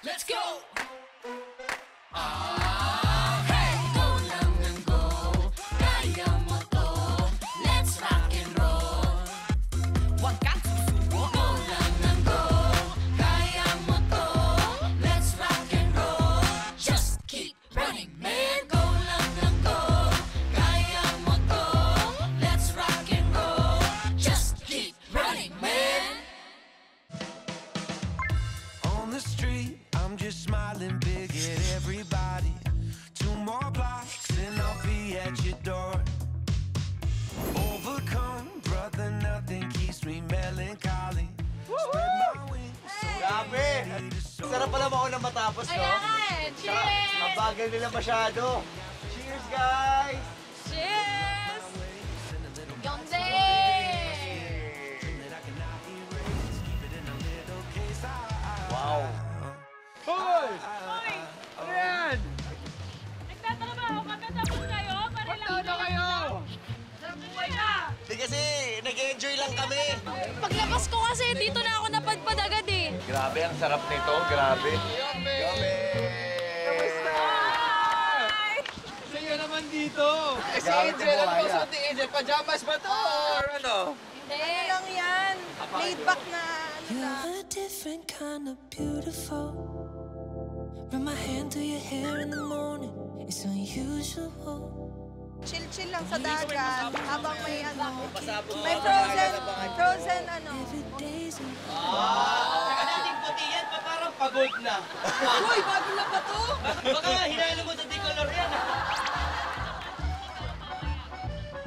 Let's go! Sarap pala maunang matapos, no? Ayan! Cheers! Mabagal nila masyado. Cheers, guys! Cheers! Yonde! Wow! Hoy! Hoy! Ano yan? Nagtatrabaho kami tapos kayo? Magtao na kayo! Sarap buhay na! Di kasi, nag-enjoy lang kami. Paglabas ko kasi, dito na ako napadpad agad eh. Grabe, ang sarap nito. Grabe. Grabe! Kamusta? Hi! Sa'yo naman dito. Eh si Grabe, Angel, ano buhaya. ba suot ni Angel? Pajamas ba to? Or ano? Hindi. Ano lang yan? Laid back na ano na. You're a different kind of beautiful. Run my hand through your hair in the morning. It's unusual. Chill-chill lang sa dagat habang may ano, may Pasabog frozen ano. Every day's a Kanating puti yan, parang pagod na. Uy, bago na ba to? Baka hinalo mo sa decolor yan.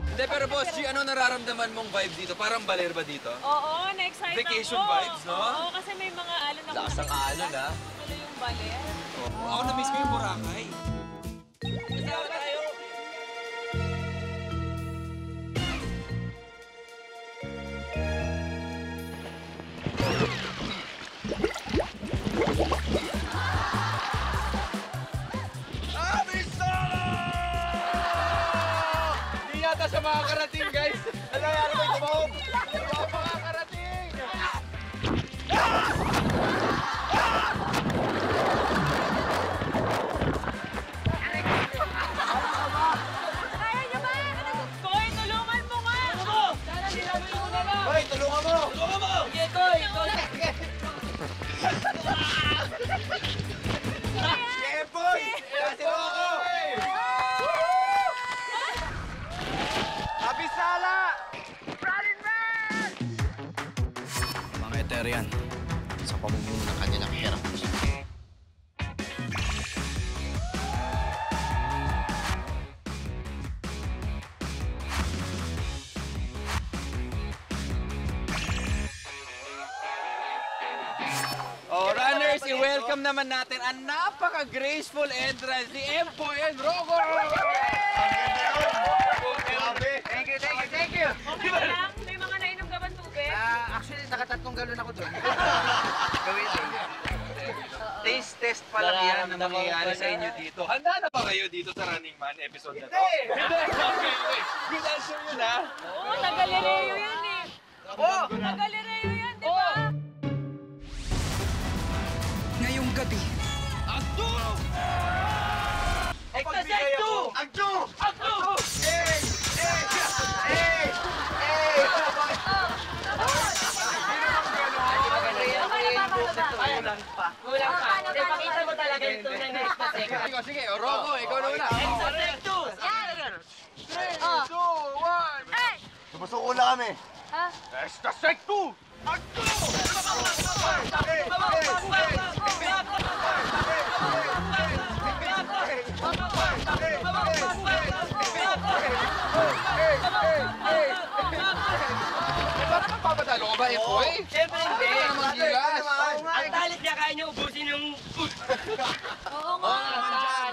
Hindi, pero boss G, ano nararamdaman mong vibe dito? Parang baler ba dito? Oo, na-excite Vacation ako. vibes, no? Oo, kasi may mga alon ako. Lasang alon, ha? Tuloy yung baler. Ako na-miss ko yung Boracay. Kasama tayo. Hindi yata siya makakarating, guys. Ano nangyari may tumawag? Hindi ako makakarating. Kaya niyo ba? Koy, tulungan mo nga! Sana nilamin mo na lang! Hoy, tulungan mo! Tulungan mo! Sige, Koy! Epoy! Kasi ako! Abisala! Mga Eterian, sa pamumuno ng kanilang hirap. Oh, runners, i-welcome naman natin ang napaka-graceful entrance ni Empoy and Rogo! Thank you, thank you, thank you! Okay ka lang? May mga nainom ka bang tubig? Actually, nakatatlong galon ako doon. Gawin din. Taste test pa lang yan ang mangyayari sa inyo dito. Handa na ba kayo dito sa Running Man episode na to? Hindi! Okay. Good answer yun, ha? Oo, taga-Lereo yan eh. Oh! Taga-Lereo yan, di ba? Ngayong gabi, Agdo! Pagbigay ako! Agdo! Agdo! Hey! Hey! Hey! Hey! Kulang pa. Pakita mo talaga yung tunay na expect. Sige, Rogo, ikaw na una. Sumusuko na kami. Ha? Extra strike 2! Agdo! Papadalo ka ba, Empoy? Siyempre hindi. Ano naman gilas? Ang talit niya, kaya niya ubusin yung... Oo nga.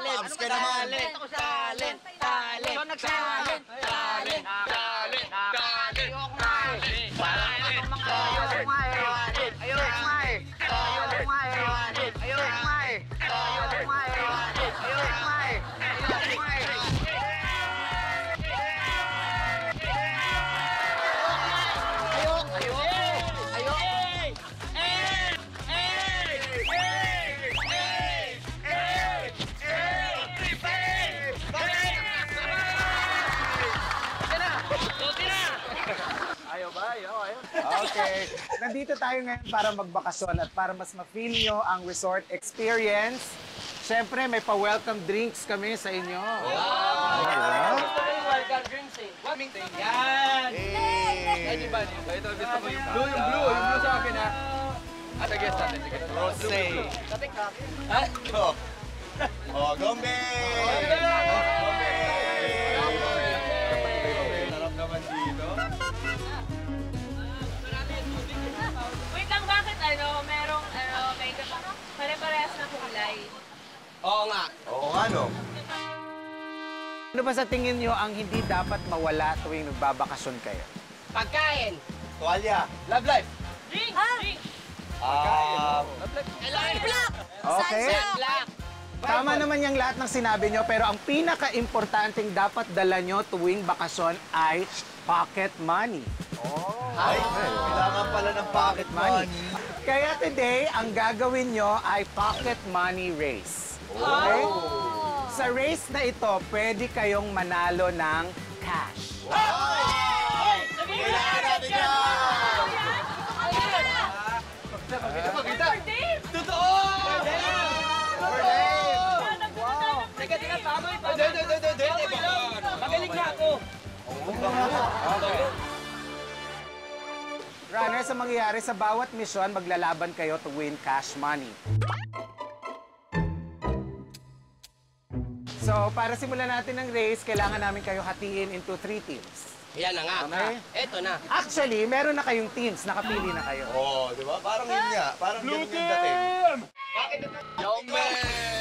Talent ka naman. Talent. Talent. Ikaw nagsalent. Talent. Talent! Talent! nandito tayo ngayon para magbakasyon at para mas ma-feel nyo ang resort experience. Siyempre, may pa-welcome drinks kami sa inyo. Welcome drinks eh. Yan! Ito gusto ko yung blue. Yung blue sa akin ha. Sige, sa atin. Rosé. Ha? Oh, Gombe! Sarap naman dito. Wait lang, bakit merong makeup pare-parehas na kulay? Oo nga. Oo nga, no? Ano ba sa tingin nyo ang hindi dapat mawala tuwing nagbabakasyon kayo? Pagkain. Tuwalya. Love life. Drink! Drink! Black. Okay. Black. Tama naman yung lahat ng sinabi nyo, pero ang pinaka-importanting dapat dala nyo tuwing bakasyon ay pocket money. Ay, kailangan pala ng pocket money. Kaya today, ang gagawin nyo ay pocket money race. Okay? Sa race na ito, pwede kayong manalo ng cash. Kailangan natin yan! Magkita. Totoo! Teka, tamoy pa. Magaling na ako. Runners, ang mangyayari sa bawat misyon, maglalaban kayo to win cash money. So, para simulan natin ang race, kailangan namin kayo hatiin into 3 teams. Yan na nga. Okay. Eto na. Actually, meron na kayong teams, nakapili na kayo. Oo, di ba? Parang yun nga. Parang ganun yung dating. Jombe!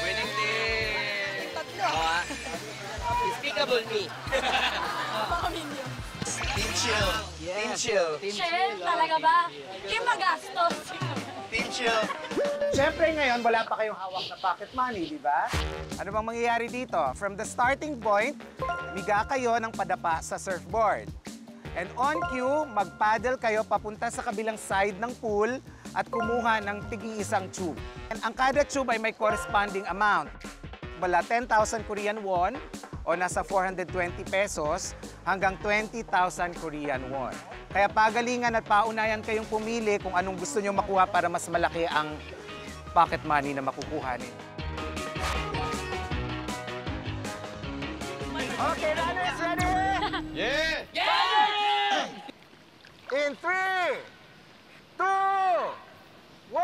Winning team! Tatlo. Despicable me. Team Chill. Team Chill. Shell, talaga ba? Kim magastos. Team Chill. Siyempre ngayon, wala pa kayong hawak na pocket money, di ba? Ano bang mangyayari dito? From the starting point, miga kayo ng padapa sa surfboard. And on cue, mag-paddle kayo papunta sa kabilang side ng pool at kumuha ng tig-iisang tube. And ang kada tube ay may corresponding amount. Wala 10,000 Korean won o nasa 420 pesos hanggang 20,000 Korean won. Kaya pagalingan at paunayan kayong pumili kung anong gusto nyo makuha para mas malaki ang pocket money na makukuha ninyo. Okay, runners, ready? Yeah! In 3, 2, 1.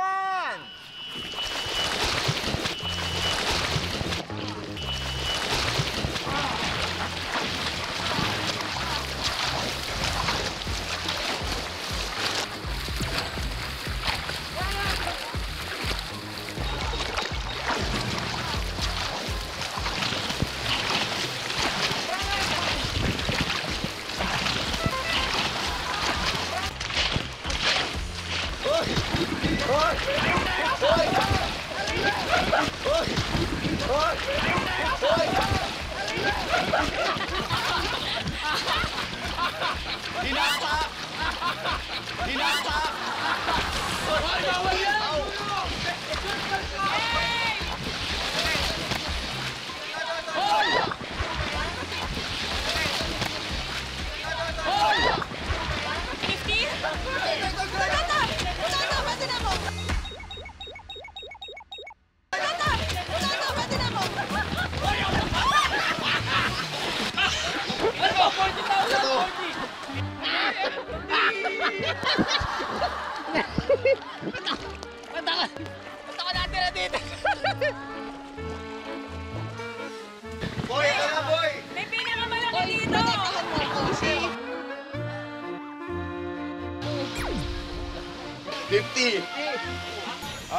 Boy, ito na, boy! May pinakamalaki dito!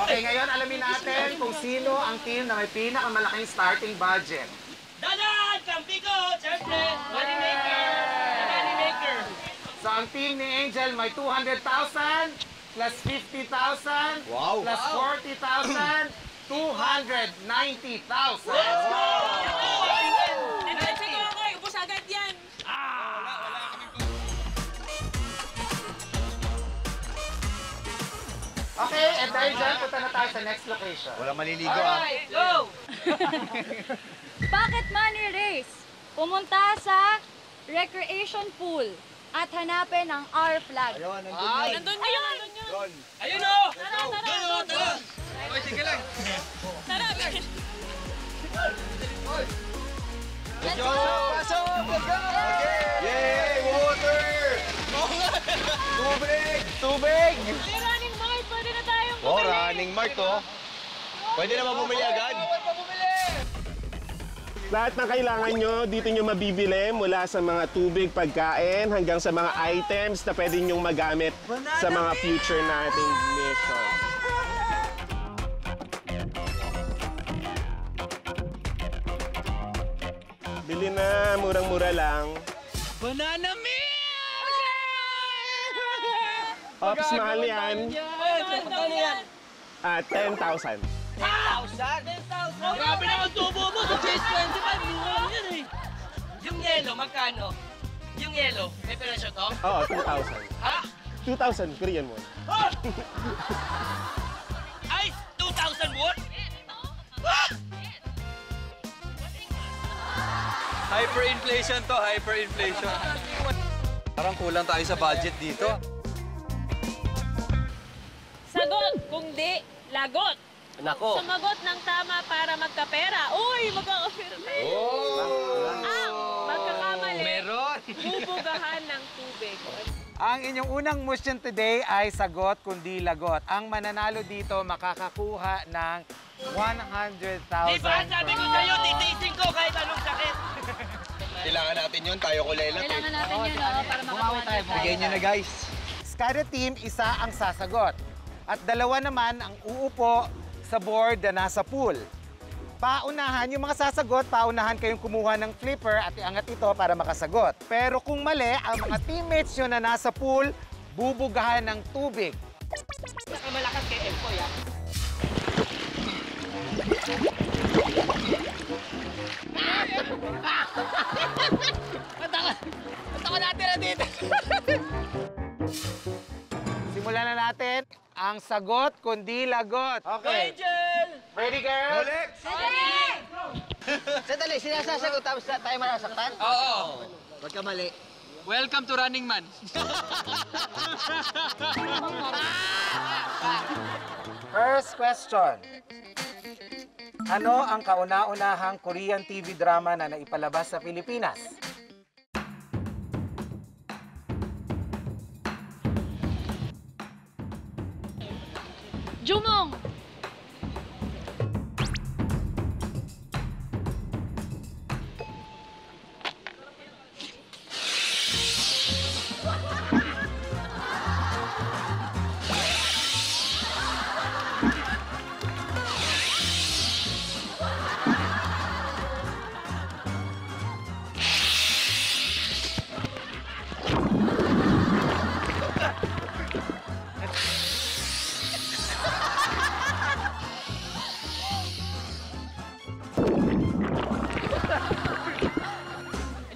Okay, ngayon alamin natin kung sino ang team na may pinakamalaking starting budget. Dadan! Kampi ko! Siyempre! Moneymaker! Moneymaker! So ang team ni Angel may 200,000 plus 50,000 Wow. plus 40,000, 290,000. Diretso ko ako, ubus agad yan! Okay, and dahil dyan, punta na tayo sa next location. Walang maliligo, ah. Alright, go! Pocket money race. Pumunta sa recreation pool. at hanapin ang R flag. Nandun yun! Ayun o! Tara, tara! Tara! Okay, sige lang. Tara! Let's go! Pasok! Yay! Water! Tubig! Tubig! May running mart! Pwede na tayong Oh, running mart oh. Pwede na bumili agad? Lahat ng kailangan nyo, dito nyo mabibili mula sa mga tubig, pagkain, hanggang sa mga items na pwede nyong magamit sa mga future nating mission. Bili na, murang-mura lang. Banana milk! Ops, mahal yan. Magkano yan? 10,000. 10,000? Grabe naman tubo mo! Sa Chase 25, mura yan eh! Yung yellow, magkano? Yung yellow, may presyo to? Oo, 2,000. Ha? 2,000, Korean won. Ay, 2,000 won? Hyperinflation to, hyperinflation. Parang kulang tayo sa budget dito. Sagot! Kung di, lagot! Nako. Sumagot ng tama para magkapera. Uy, magkakapera tayo. Ang magkakamali, Meron. bubugahan ng tubig. Ang inyong unang mission today ay sagot kundi lagot. Ang mananalo dito makakakuha ng 100,000. Di ba, sabi ko sa'yo, titiisin ko kahit anong sakit. Kailangan natin yun, tayo kulelat eh. Kailangan natin yun, para makakuha tayo. Bigay nyo na guys. Kada team, isa ang sasagot. At dalawa naman ang uupo sa board na nasa pool. Paunahan, yung mga sasagot, paunahan kayong kumuha ng flipper at iangat ito para makasagot. Pero kung mali, ang mga teammates nyo na nasa pool, bubugahan ng tubig. Malakas kay Empoy, ha? Ba't ako natira dito? Simulan na natin ang sagot kundi lagot. Okay. Angel! Ready, girls? Sandali, sinasasagot tapos tayo marasaktan? Oo. Huwag ka mali. Welcome to Running Man. First question. Ano ang kauna-unahang Korean TV drama na naipalabas sa Pilipinas? Jumong!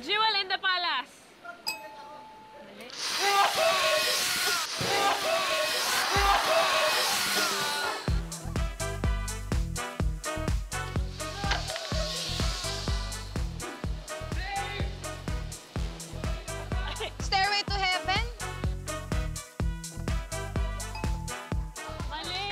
Jewel in the Palace! Stairway to Heaven? Mali!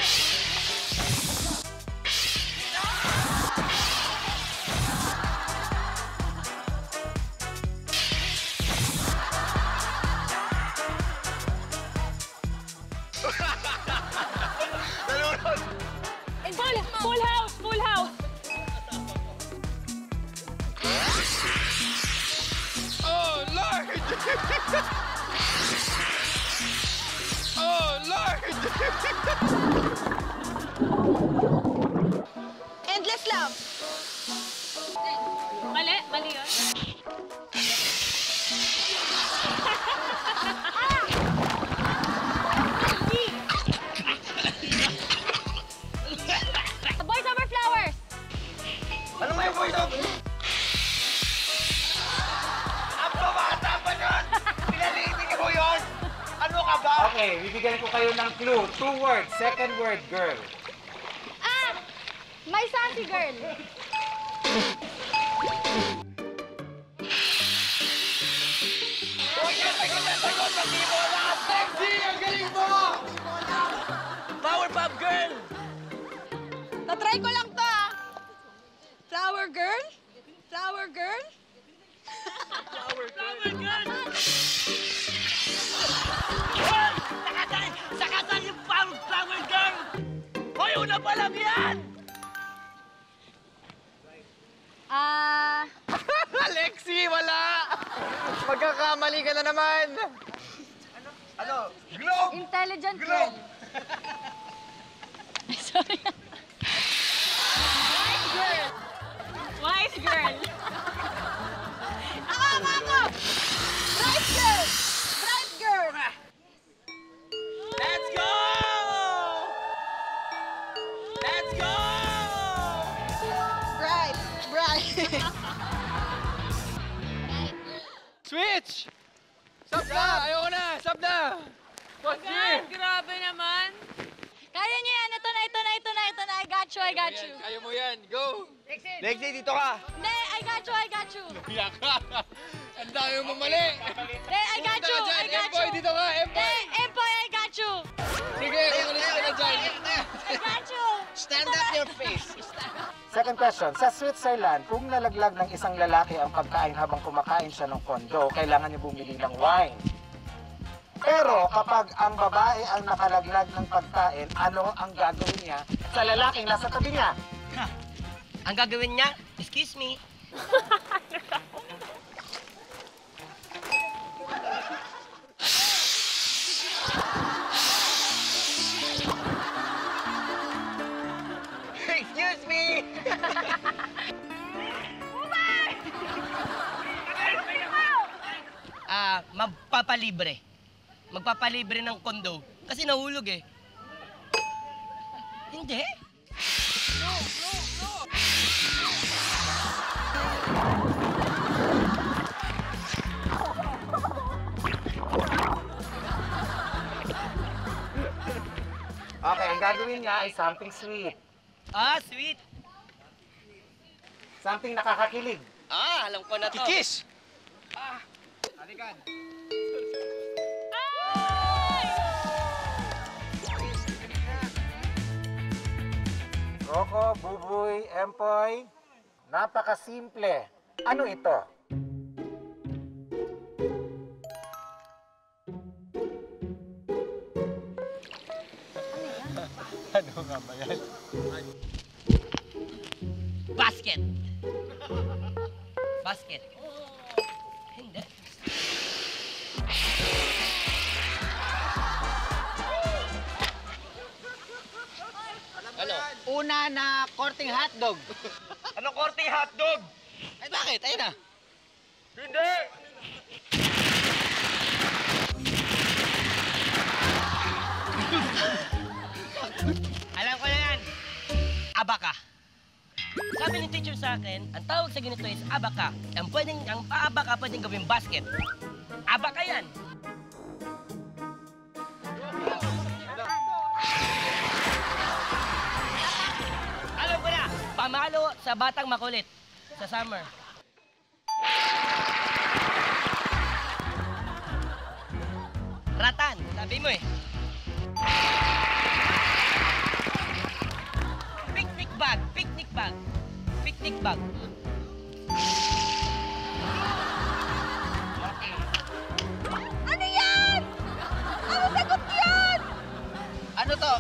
Full house! Full house! Oh, Lord! Oh, Lord! Endless Love? Mali! Mali yun. Boys Over Flowers? Ano may voice of? Ang pabata pa nun! Pinalitin mo yun! Ano ka ba? Okay, bibigyan ko kayo ng clue. 2 words. Second word, girl. Ah! My Sassy Girl. Huwag yan, Try ko lang to, ah. Flower girl? Flower girl? Flower girl. Sakasan yung flower girl! Hoy, una pa lang yan! Alexi, wala! Magkakamali ka na naman! Ano? Globe! Intelligent Globe! Sorry. Wise girl. Ako! Bright girl! Bright girl! Let's go! Let's go! Bright! Bright! Switch! Stop na! Ayoko na! Stop na! What's here? Grabe naman. Kaya niyo yan! Ito na! I got you! Kaya mo yan! Go! Lexi, dito ka! Hindi! I got you! Kaya ka! Ang dami mo mali! Hindi! I got you! Empoy, dito ka! Empoy! Empoy, I got you! Sige, umalis ka na dyan! I got you! Stand up your face! Second question, sa Switzerland, kung nalaglag ng isang lalaki ang pagkain habang kumakain siya ng kondo, kailangan niya bumili ng wine. Pero kapag ang babae ang nakalaglag ng pagkain, ano ang gagawin niya sa lalaking nasa tabi niya? Ang gagawin niya, excuse me. Excuse me! Magpapalibre. Magpapalibre ng kondo. Kasi nahulog eh. Hindi. Okay, ang gagawin niya ay something sweet. Ah, sweet. Something nakakakilig. Ah, alam ko na to. Kiss! Halikan. Coco, Buboy, Empoy, napakasimple. Ano ito? Ano nga ba yan? Basket. Basket. Hindi. Ano? Una na korting hotdog. Anong korting hotdog? Ay bakit? Ayun na. Hindi! Alam ko na yan. Abaka. Sabi ni teacher sa akin, ang tawag sa ganito is abaka. Ang abaka pwedeng gawing basket. Abaka yan. Alam ko na, pamalo sa batang makulit sa summer. Ratan, sabi mo eh. Picnic bag, picnic bag. Picnic bag. Ano yan? Ano sagot yan? Ano to?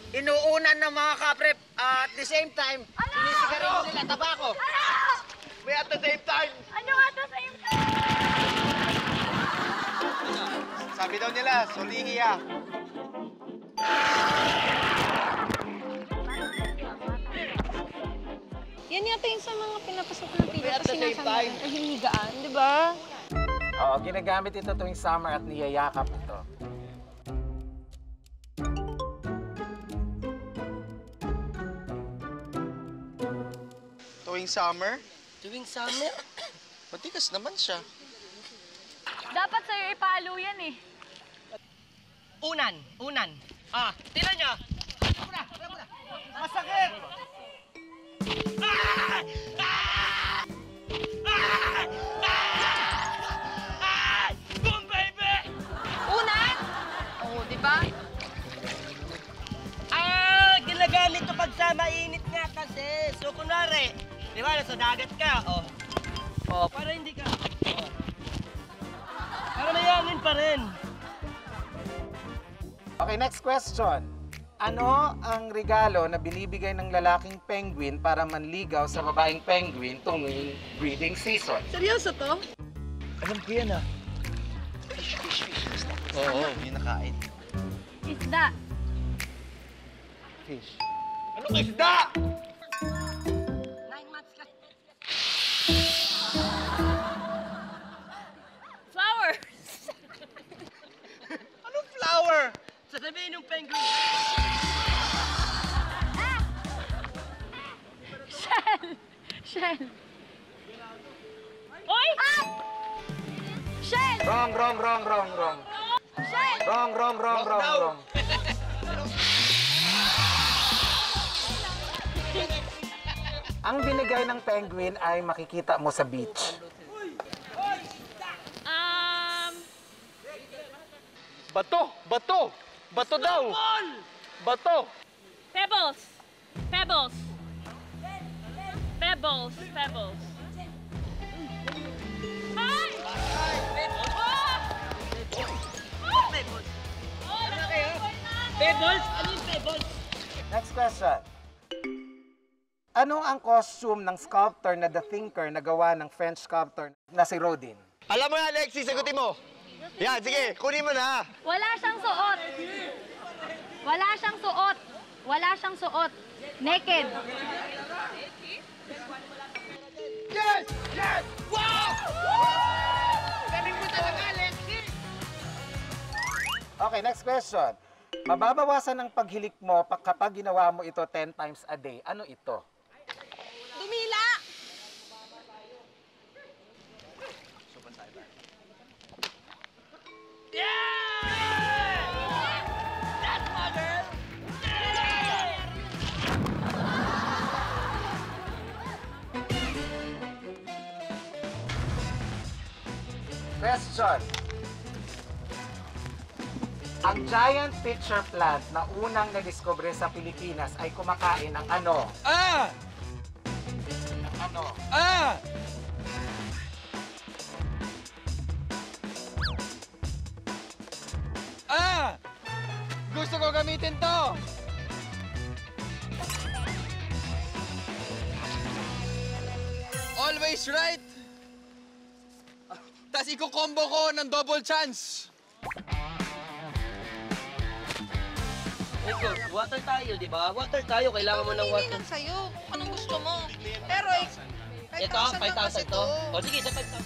Inuunan ng mga kaprep at the same time, sinisigarilyo nila tabako. May at the same time. Ano nga to sa'yo? Sabi daw nila, solihiya. Yan yata yung sa mga pinapasok ng tita At the kasi same nasa time. hinigaan, di ba? Oo, ginagamit ito tuwing summer at niyayakap ito. Tuwing summer, Tuwing summer? matikas naman siya. Dapat sa'yo ipalo yan eh. Unan, unan. Ah, tira niya. Masakit! Ah! Ah! Ah! Ah! Boom, baby! Unan? Oo, di ba? Ah, ginagamit to pag kunwari, di ba, nasa dagat ka, oh. Oh, para hindi ka, oh. Para mayamin pa rin. Okay, next question. Ano ang regalo na binibigay ng lalaking penguin para manligaw sa babaeng penguin tuwing breeding season? Seryoso to? Alam ko yan ah. Fish. Oo, yun nakain. Isda. Fish. Anong isda? 9 months ka. Flowers. Anong flower? Sasabihin ng penguin. Shell. Oy! Shell! Wrong. Shell! Wrong. Ang binigay ng penguin ay makikita mo sa beach. Bato daw! Bato! Pebbles. Hi! Pebbles? Ano yung pebbles? Next question. Ano ang costume ng sculptor na The Thinker na gawa ng French sculptor na si Rodin? Alam mo yan, Lexi, sagutin mo. Yan, sige, kunin mo na. Wala siyang suot. Naked. Yes! Wow! Galing mo talaga, Lexi! Okay, next question. Mababawasan ang paghilik mo kapag ginawa mo ito 10 times a day. Ano ito? Dumila! Question. Ang giant pitcher plant na unang nadiskubre sa Pilipinas ay kumakain ng ano? Ano? Gusto ko gamitin to! Always right! Tapos iko-combo ko ng double chance! Water tayo, di ba? Water tayo, kailangan mo ng water. Piliin sa'yo kung anong gusto mo. Pero Ito, 5,000 lang kasi 5,000 to. O sige, sa 5,000.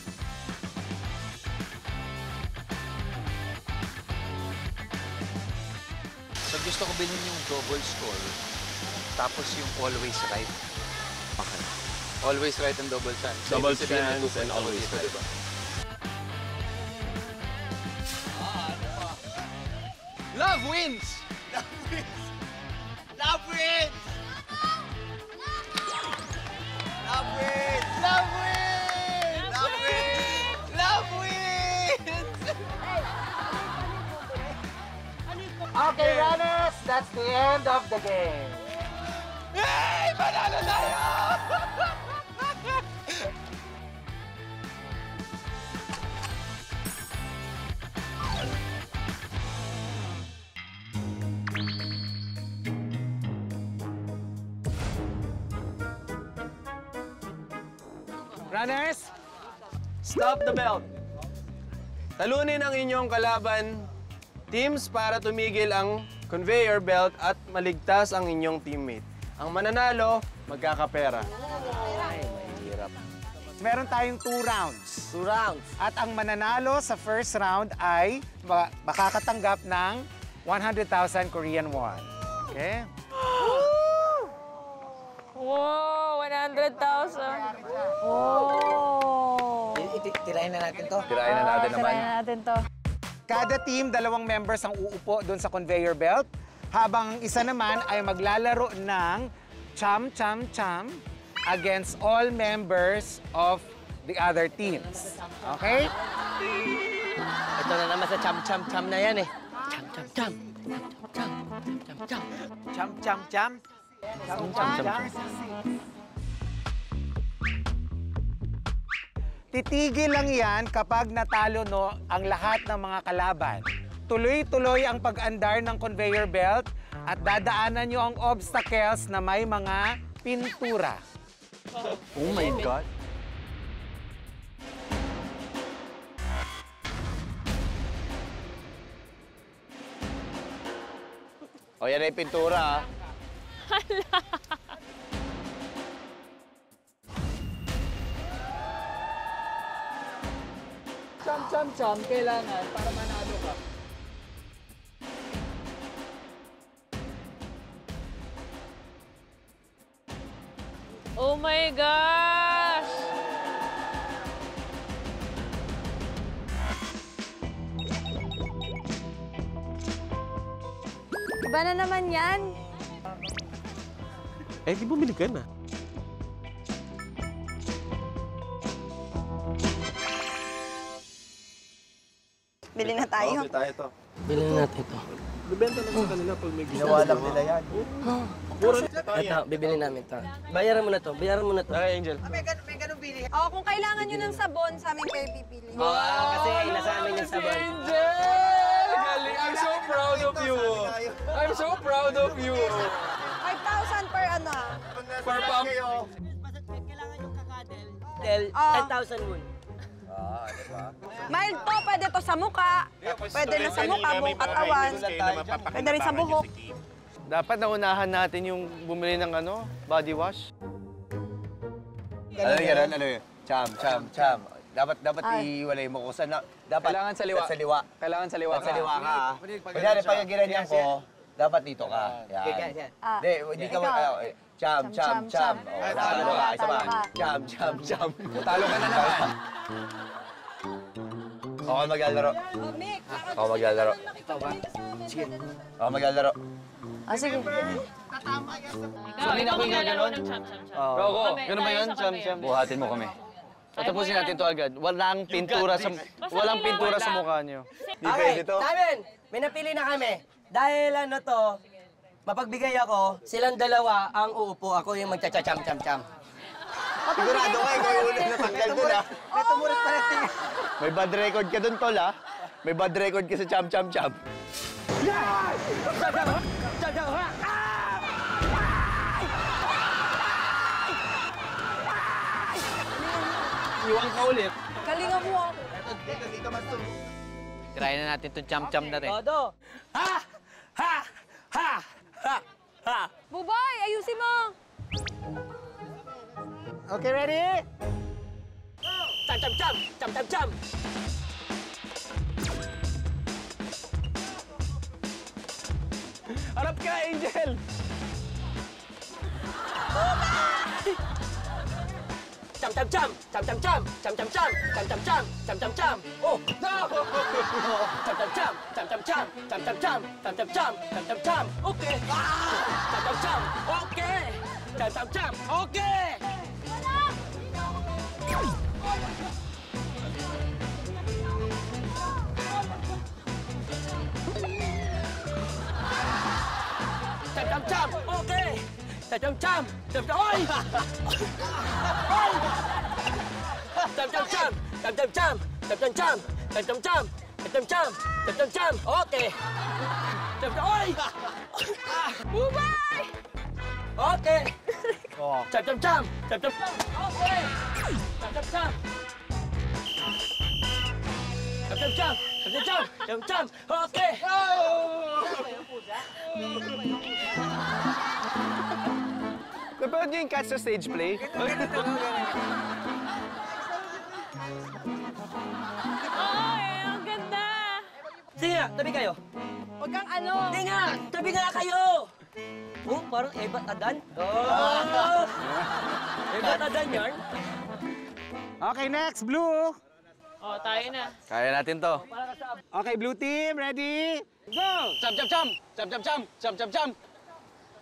So gusto ko bilhin yung double score, tapos yung always right. Okay. Always right and double chance. Double Ibig sabihin, may chance and 2 always dito, right. diba? Love wins! Love wins! Love wins! Love wins! Love wins! Love wins! Okay, runners, that's the end of the game. Hey! Panalo tayo! Runners, stop the belt. Talunin ang inyong kalaban, teams, para tumigil ang conveyor belt at maligtas ang inyong teammate. Ang mananalo, magkakapera. Ay, mahirap. Meron tayong 2 rounds. 2 rounds. At ang mananalo sa first round ay makakatanggap ng 100,000 Korean won. Okay? Wow, 100,000. Wow. Tirahin na natin to. Tirahin na natin naman. Tirahin na natin to. Kada team, 2 members ang uupo doon sa conveyor belt, habang ang isa naman ay maglalaro ng cham-cham-cham against all members of the other teams. Okay? Ito na naman sa cham-cham-cham na yan eh. Cham-cham-cham. Cham-cham-cham. Cham, cham, cham. Cham-cham-cham. Titigil lang yan kapag natalo ang lahat ng mga kalaban. Tuloy-tuloy ang pag-andar ng conveyor belt at dadaanan nyo ang obstacles na may mga pintura. Oh my God. O, yan na yung pintura, ah. Cham, kailangan para manalo ka. Oh my gosh! Iba na naman yan. Eh, di bumili ka na. Bili na tayo. tayo to. Bilhin na natin ito. Bibenta lang sa kanila pag may Ginawa lang nila yan. Ito, bibili namin ito. Bayaran mo na to, bayaran mo na to. Ay, Angel. May ganun bili. Oo, kung kailangan nyo ng sabon, sa amin kayo pipili. Kasi nasa amin yung sabon. Angel! Galing! I'm so proud of you! I'm so proud of you! 5,000 per ano. Per pump. Kailangan yung kakadel. Del, 10,000 won. Mild po, pwede to sa muka. Pwede na sa muka, buong katawan. Pwede rin sa buhok. Dapat naunahan natin yung bumili ng body wash. Ano yun? Cham. Dapat iiwalay mo kung saan dapat Kailangan sa liwa. Sa liwa. Kailangan sa liwa Sa liwa ka. Kunyari, pag yung ginanyan ko, dapat dito ka. Yan. Hindi ka Cham. Isa pa. Cham. Talo ka na naman. Ako maglalaro. Ako maglalaro. Ako maglalaro. Ah, sige. Hindi na ako gano'n. Roko, ganun ba yun? Cham. buhatin mo kami. Tapusin natin to agad. Walang pintura sa mukha niyo. Okay, Tamen, may napili na kami. Dahil mapagbigay ako, silang dalawa ang uupo. Ako yung magcha-cham-cham-cham. Sigurado ka, ikaw yung ulit natanggal dun, ha? May bad record ka dun, tol, ha? May bad record ka sa cham-cham-cham. Iwan ka ulit. Galingan mo ako. Try na natin itong cham-cham na rin. Todo. Bubay, ayusin mo. Okay, ready? Cham-cham-cham! Cham-cham-cham! Harap ka, Angel! Cham-cham-cham! Cham-cham-cham! Cham-cham-cham! Cham-cham-cham! Cham-cham-cham! Oh! No! Cham-cham-cham! Cham-cham-cham! Cham-cham-cham! Cham-cham-cham! Cham-cham-cham! Okay! Cham-cham-cham! Okay! Cham-cham-cham! Okay! Cham-cham-cham! Okay! Cham-cham-cham! Cham-cham! Oy! Oy! Cham-cham-cham! Cham-cham-cham! Cham-cham-cham! Cham-cham-cham! Cham-cham-cham! Cham-cham-cham! Okay! Cham-cham! Oy! Bubay! Okay! Cham-cham-cham! Cham-cham-cham! Okay! Cham-cham-cham! Cham-cham-cham! Cham-cham-cham! Cham-cham! Okay! Napanood niyo yung Catch the Stage play? Oo, ang ganda. Sige nga, tabi kayo. Huwag kang ano. Hindi nga, tabi nga kayo. Oh, parang Ebat Adan. Oh! Ebat Adan yan. Okay, next, blue. Oh, tayo na. Kaya natin to. Okay, blue team, ready? Go! Cham-cham-cham! Cham-cham-cham! Cham-cham-cham!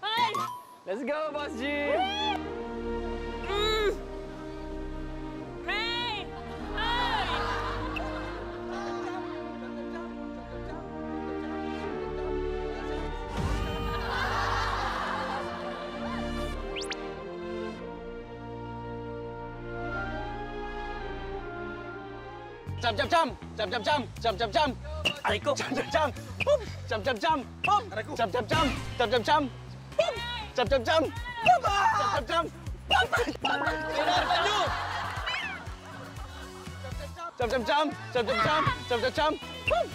Hi! Let's go, Boss G! Hey! Hi! Jump, jump, jump. Jump, jump, jump. Jump, jump, jump. Aray ko! Jump, jump, jump. Boom. Jump, jump, jump. Boom. Jump, jump, jump. Jump, jump, jump. Boom. Jump, jump, jump. Boom. Jump, jump, jump. Boom. Pinarpan nyo! Jump, jump, jump. Jump, jump, jump. Jump, jump, jump. Boom.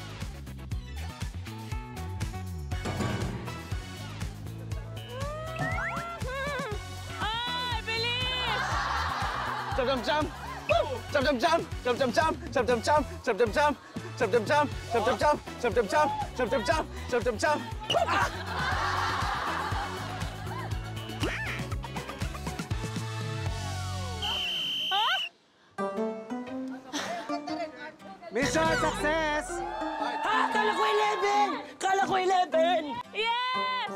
Ay, bilis! Jump, jump, jump. Boom. Jump, jump, jump. Jump, jump, jump. Jump, jump, jump. Jump, jump, jump. Jump, jump, jump. Jump, jump, jump. Jump, jump, jump. Jump, jump, jump. Jump, jump, jump. Mission success! Ha! Kala ko 11! Kala ko 11! Yes!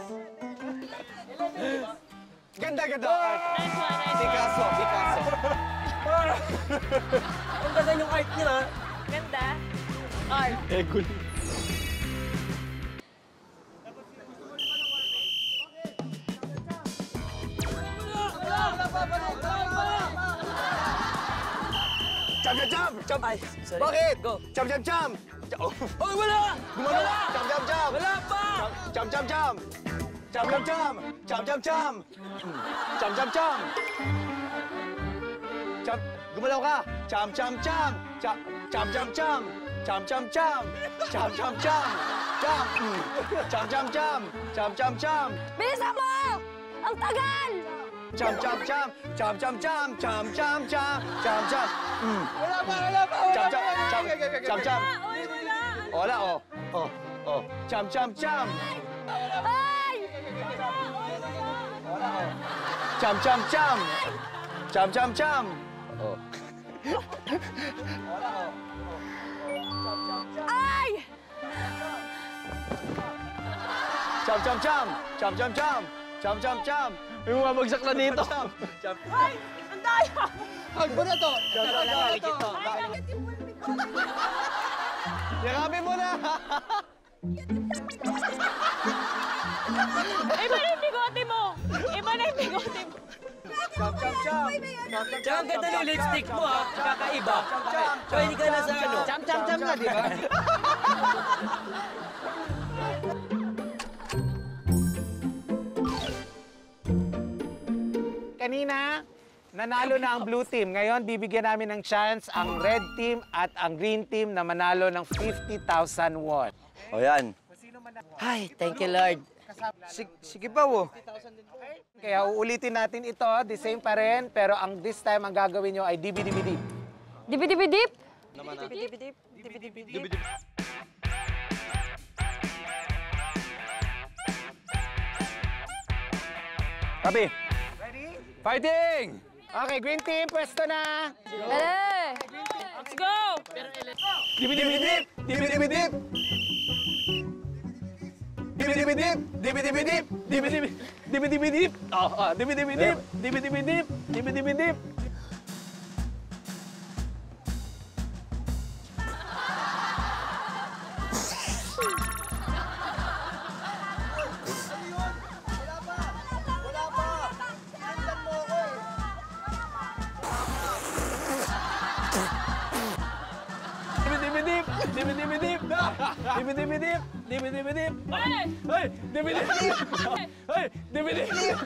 Ganda, ganda. Nice one, nice one. Picasso, Picasso. Ang ganda yung art nila. Ganda. Art. Jump, jump, jump. Jump. Ay, sorry. Bakit? Go. Jump, jump, jump. Oh, Oy, wala! gumano. Jump, jump, jump. Wala pa! Jump, jump, jump. Jump, jump, jump. Jump, jump, jump. Jump, jump, jump. Jump. Gumalaw ka. Jump, jump, jump. Jump, jump, jump, jump. Jump, jump, jump. Jump, jump, jump. Jump. Jump, jump, jump. Jump, jump, jump. Bilisan mo! Ang tagal! Jump, jump, jump. Jump, jump, jump. Jump, jump, jump. Jump, jump. Wala pa, wala pa, wala Jump, pa. jump, jump. Jump, jump. Uy, wala. Wala, oh. Oh, oh. Jump, jump, jump. Ay! Jump, jump, jump. Jump, jump, jump. Oh. Ay! Jump, jump, jump. Jump, jump, jump. Jump, jump, jump. May bumabagsak na dito. Jump. Ay, ang daya. Hug mo na to. Jump, jump, jump. Ay, nagit yung bulbig ko. Yakapin mo na. Iba na yung bigote mo. Iba na yung bigote mo. Jump, jump, jump. Tsaka ang ganda ng lipstick mo, ha? Kakaiba. Pwede ka na sa ano. Jump, jump, jump na, di ba? Kanina, nanalo na ang blue team. Ngayon, bibigyan namin ng chance ang red team at ang green team na manalo ng 50,000 won. O yan. Ay, thank you, Lord. Sige pa, wo. Kaya uulitin natin ito, the same pa rin, pero ang this time ang gagawin nyo ay dibidibidip. Dip-dip-dip? Kapi. Ready? Fighting! Okay, green team, pwesto na. Dali! Let's go. Dibidibidip! Dibidibidip! Dibidibidip! Dibidibidip! Dibidibidip! Dibidibidip! Dibidibidip! Dibidibidip! Dibidibidip! Dibidibidip! Dibidibidip! Dibidibidip! Dibidibidip! Ay! Hey! Dibidibidip! Hey! Dibidibidip!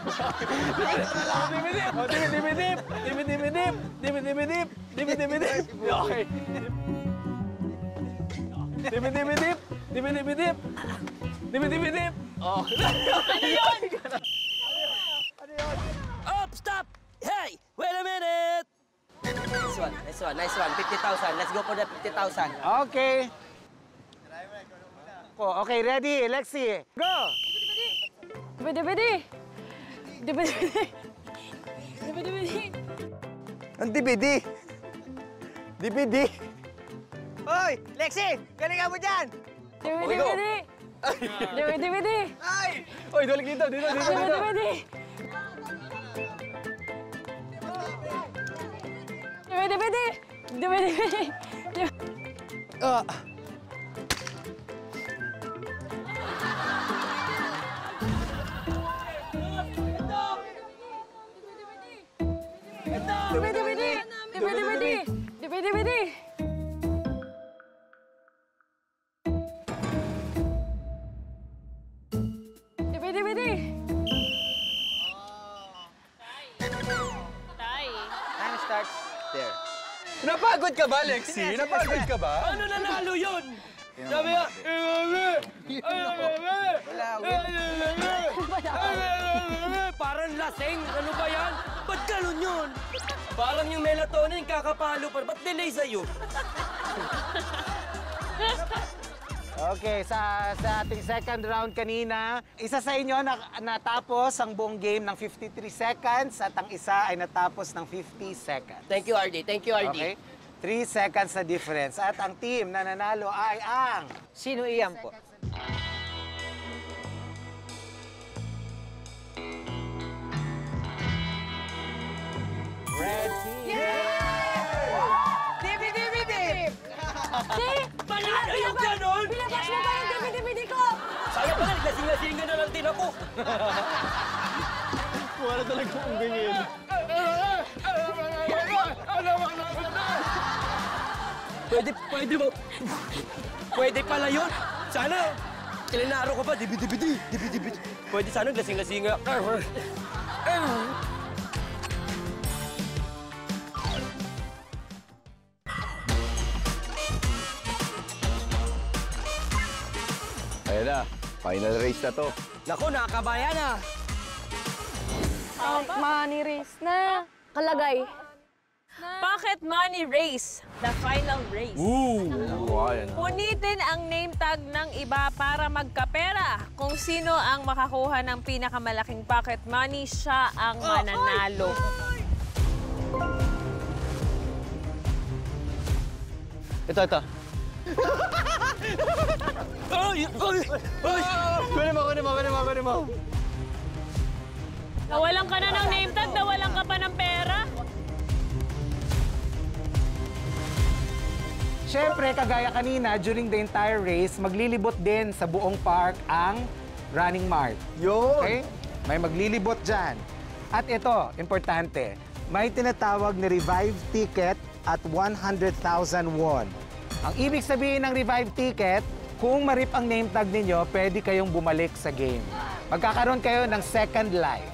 Dibidibidip! Dibidibidip! Dibidibidip! Dibidibidip! Dibidibidip! Okay. Dibidibidip! Dibidibidip! Dibidibidip! Oh. Up, stop! Hey, wait a minute! Nice one, nice one, nice one. 50,000. Let's go for the 50,000. Okay. Okay, ready, Lexi. Go! Dip-dip-dip! Dip-dip-dip! Dip-dip-dip! Ang DVD. DVD. Hoy, Lexi! Galingan mo dyan! Dip-dip-dip! Dip-dip-dip! Ay! Oy, dulik dito, dito, dito, dito. Dip-dip-dip! Dip-dip-dip! Dip-dip-dip! Dip-dip-dip! Dip-dip-dip! Dip-dip-dip! Napagod ka ba, Lexi? Napagod ka ba? Ano nanalo yun? Sabi nga, parang lasing. Ano ba yan? Ba't ganun yun? Parang yung melatonin kakapalo pa. Ba't delay sa'yo? Okay, sa ating second round kanina, isa sa inyo natapos ang buong game ng 53 seconds at ang isa ay natapos ng 50 seconds. Thank you, RD. Thank you, RD. Okay? 3 seconds na difference. At ang team na nanalo ay ang... Sino iyan po? Red team! Panalo yung ganon! Bilabas mo ba yung DVD ko? Sayang pala, lasing-lasingan na lang din ako. Wala talaga kung ganyan. Pwede mo. Pwede pala yun. Sana, kilinaro ko pa, DVD. Pwede sana, lasing-lasingan. Ayan na, final race na to. Naku, nakakabayan na. Money race na. Kalagay. Pocket Money Race, the final race. Punitin ang name tag ng iba para magkapera. Kung sino ang makakuha ng pinakamalaking pocket money, siya ang mananalo. Ito. Kunin mo. Nawalan ka na ng name tag, nawalan ka pa ng pera. Siyempre, kagaya kanina, during the entire race, maglilibot din sa buong park ang Running Mart. Yun! Okay? May maglilibot dyan. At ito, importante, may tinatawag na revive ticket at 100,000 won. Ang ibig sabihin ng revive ticket, kung marip ang name tag ninyo, pwede kayong bumalik sa game. Magkakaroon kayo ng second life.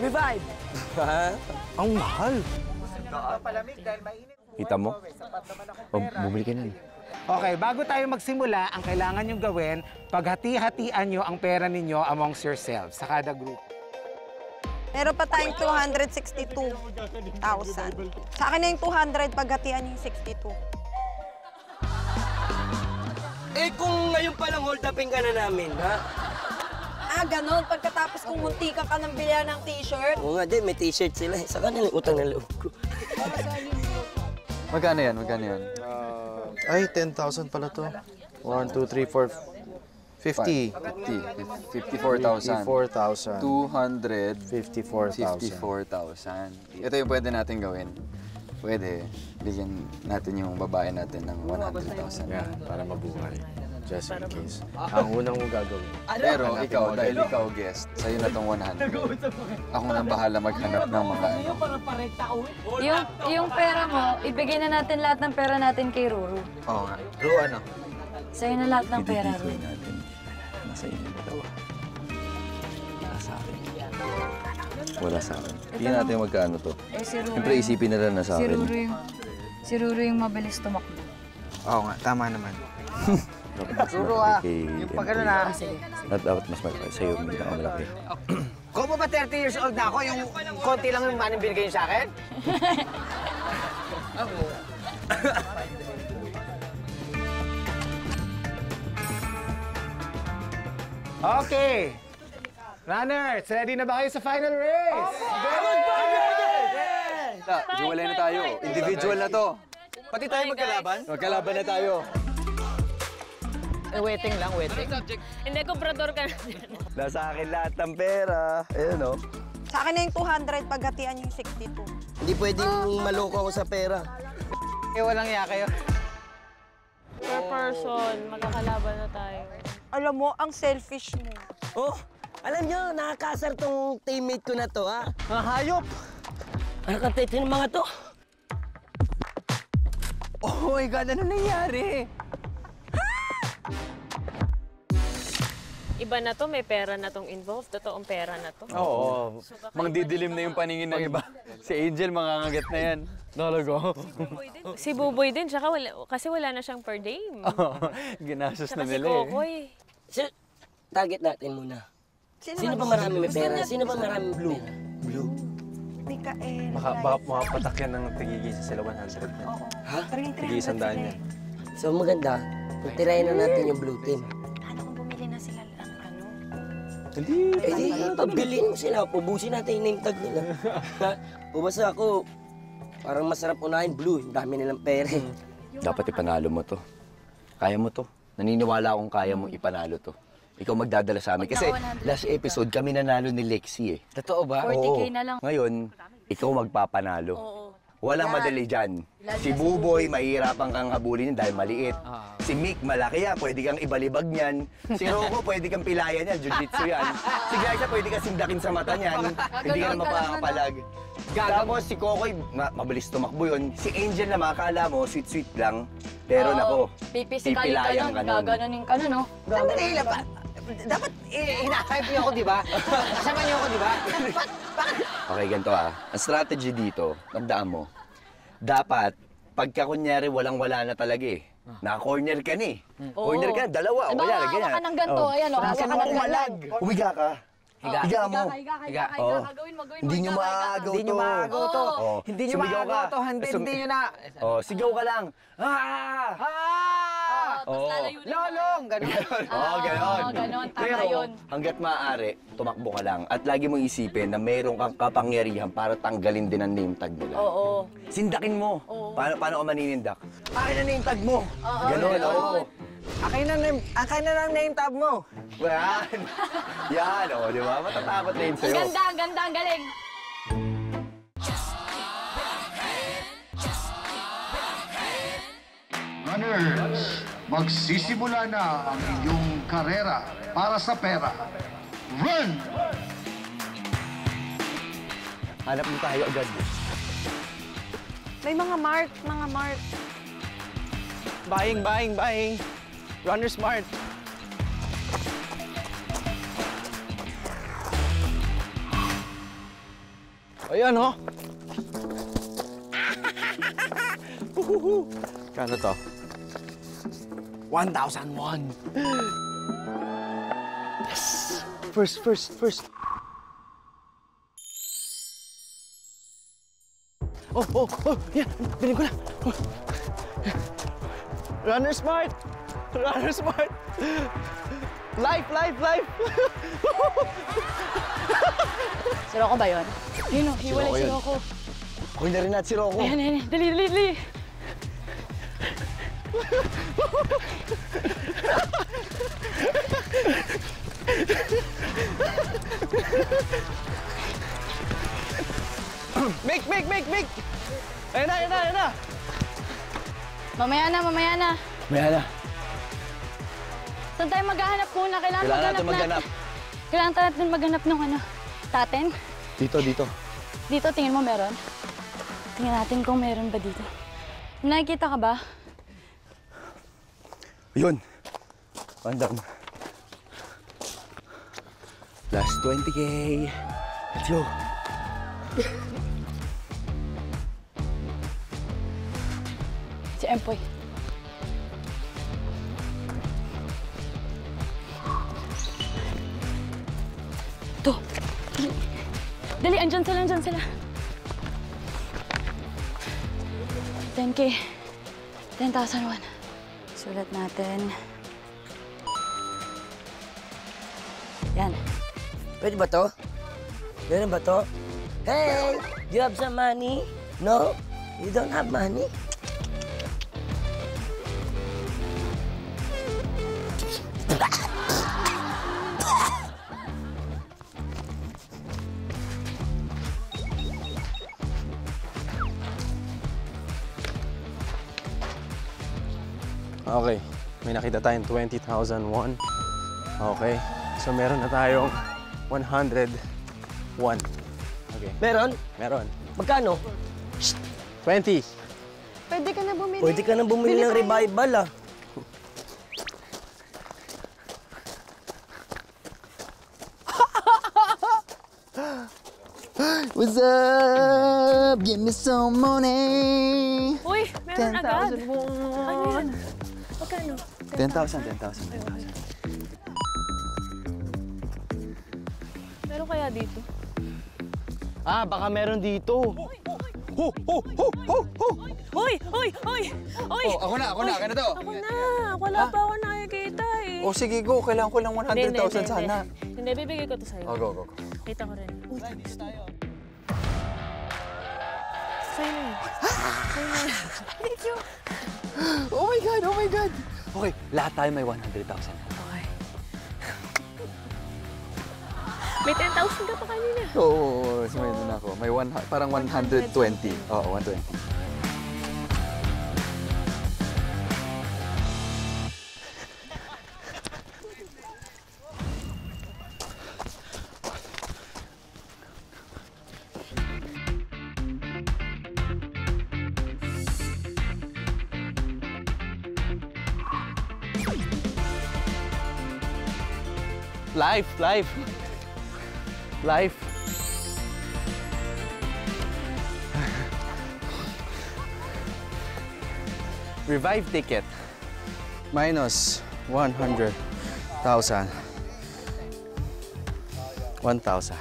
Revive! Ang mahal. Palamig dahil mainit. Kita mo? Bumili ka na. Okay, bago tayo magsimula, ang kailangan nyong gawin, paghati-hatian nyo ang pera ninyo amongst yourselves sa kada group. Meron pa tayong 262,000. Sa akin na yung 200, paghatian yung 62. Eh kung ngayon palang hold upin ka na namin, ha? Ah, ganon. Pagkatapos kung muntikan ka ng bilihan ng t-shirt. Oo nga, di, may t-shirt sila. Sa kanila yung utang na loob ko. Magkano yan? Ay, 10,000 pala to. 1, 2, 3, 4, 50. 54,000. 54,000. 254,000. 54,000. Ito yung pwede natin gawin. Pwede, bigyan natin yung babae natin ng 100,000. Yan, para mabuhay. Just in case. Ang unang mo gagawin. Pero ikaw, dahil ikaw guest, sa'yo na tong 100. Ako na bahala maghanap ng mga ano. Yung pera mo, ibigay na natin lahat ng pera natin kay Ruru. Oo nga. Ru, ano? Sa'yo na lahat ng pera, Ruru. natin. Nasa inyo dalawa. Wala sa akin. Wala sa akin. Tingnan natin magkano to. Eh, si Ruru. Siyempre isipin nila na sa akin. Si Ruru yung mabilis tumakbo. Oo nga, tama naman. Ruro Yung pagkano na. At dapat mas malaki sa'yo yung malaki. Kung pa 30 years old na ako, yung konti lang yung money binigay niyo sa akin? Okay. Runners, ready na ba kayo sa final race? Hiwalay na tayo. Individual na to. Pati tayo magkalaban? Magkalaban na tayo. Waiting lang, waiting. Hindi, komprador ka na. Nasa akin lahat ng pera. Ayan o. Sa akin na yung 200, paghatian yung 62. Hindi pwedeng maloko ako sa pera. Eh, walang iya kayo. Per person, magkakalaban na tayo. Alam mo, ang selfish mo. Oh, alam nyo, nakakasar tong teammate ko na to, ha? Mga hayop! Ano ka ng mga to? Oh my God, ano nangyari? ba na to? May pera na tong involved? Totoong pera na to? Oo. Mangdidilim na yung paningin ng iba. Si Angel, mangangagat na yan. Talaga. Si Buboy din, tsaka kasi wala na siyang per dame. Ginastos na Tsaka si nila eh. Kokoy. Target natin muna. Sino ba marami may pera? Sino ba marami blue? Blue. Mikael. Baka makapatak yan ng tigigisa sila 100 na. Ha? Tigisa 100 yan. So maganda, tirahin na natin yung blue team. Paano kung bumili na sila ng ano? Hindi. Eh di, pabilin mo sila. Pubusin natin yung name tag nila. Bubasa ako, parang masarap unahin blue. Ang dami nilang pera. Dapat ipanalo mo to. Kaya mo to. Naniniwala akong kaya mong ipanalo to. Ikaw magdadala sa amin. Kasi last episode kami nanalo ni Lexi eh. Totoo ba? 40K na lang. Ngayon, ikaw magpapanalo. Walang madali dyan. Si Buboy, mahihirapan kang habulin dahil maliit. Si Mick, malaki yan. Pwede kang ibalibag niyan. Si Rocco, pwede kang pilayan yan. Jiu-jitsu yan. Si Glyza, pwede kang sindakin sa mata niyan. Hindi ka na mapakapalag. Tapos si Kokoy, mabilis tumakbo yun. Si Angel naman, akala mo, sweet-sweet lang. Pero nako, pipilayang ka nun, gaganunin ka nun, no? Sandali lang ba? Dapat hinahype niyo ako, di ba? Kasama niyo ako, di ba? Okay, ganito ah. Ang strategy dito, tandaan mo, dapat, pagka kunyari walang-wala na talaga eh, naka-corner ka ni. Corner ka, dalawa, Diba, wala, hawakan ganyan. ka ng ganito, ayan, o. Nasa mo umalag. Humiga ka. Higa mo. Higa. Oo. Gawin mo. Hindi nyo maagaw to. Hindi nyo maagaw to. Oo. Hindi nyo Sumigaw maagaw ka. to. Hindi nyo na. Oh, sigaw ka lang. Ah! Lolong! Ganon. Oo, ganon. ganon. Tama Pero, yun. hanggat maaari, tumakbo ka lang. At lagi mong isipin na mayroong kang kapangyarihan para tanggalin din ang name tag nila. Oo. Sindakin mo. Paano ka maninindak? Akin na name tag mo. Ganon, oo. Akin na ng name tab mo. Yan. Yan, o, di ba? Matatakot na yun Ang sa'yo. ganda, ang galing. Runners, magsisimula na ang inyong karera para sa pera. Run! Hanap mo tayo agad. May mga mark. Buying. Runner smart. Ayan, ho. Kano to? 1,001. Yes! First. Oh, yan. Bilhin ko na. Runner smart! Life! Si Rocco ba yun? Yun o, hiwalay si Rocco. Kuhin na rin natin si Rocco. Ayan. Dali. Make! Ayan na! Mamaya na. Maya na. Saan tayo maghahanap muna? Kailangan natin maghanap. Kailangan natin maghanap ng ano? Taten? Dito. Dito, tingin mo meron? Tingnan natin kung meron ba dito. Nakikita ka ba? Yun. Pandam. Last 20K. Let's go. Si Empoy. Ito. Dali, andyan sila. 10K. 10,001. Sulat natin. Yan. Pwede ba to? Meron ba to? Hey! You have some money? No? You don't have money? Okay, may nakita tayong 20,001. Okay, so meron na tayong 101. Okay. Meron? Meron. Magkano? 20. Pwede ka na bumili. Pwede ka na bumili ng revival, ah. What's up? Give me some money. Uy, meron agad. 10,000 Ano yan? Magkano? 10,000. Meron kaya dito? Ah, baka meron dito. Uy! Oh, ako na. Kaya na to. Ako na. Wala pa ako nakikita eh. Oh, sige, go. Kailangan ko lang 100,000 sana. Hindi, bibigay ko to sa'yo. Oh, go. Kita ko rin. Uy, tayo. Sa'yo na. Thank you. Oh my God. Okay, lahat tayo may 100,000. Okay. May 10,000 ka pa kanina. Oo, so may doon ako. May parang 120. Oo, 120. Life. Revive ticket. Minus 100,000. 1,000.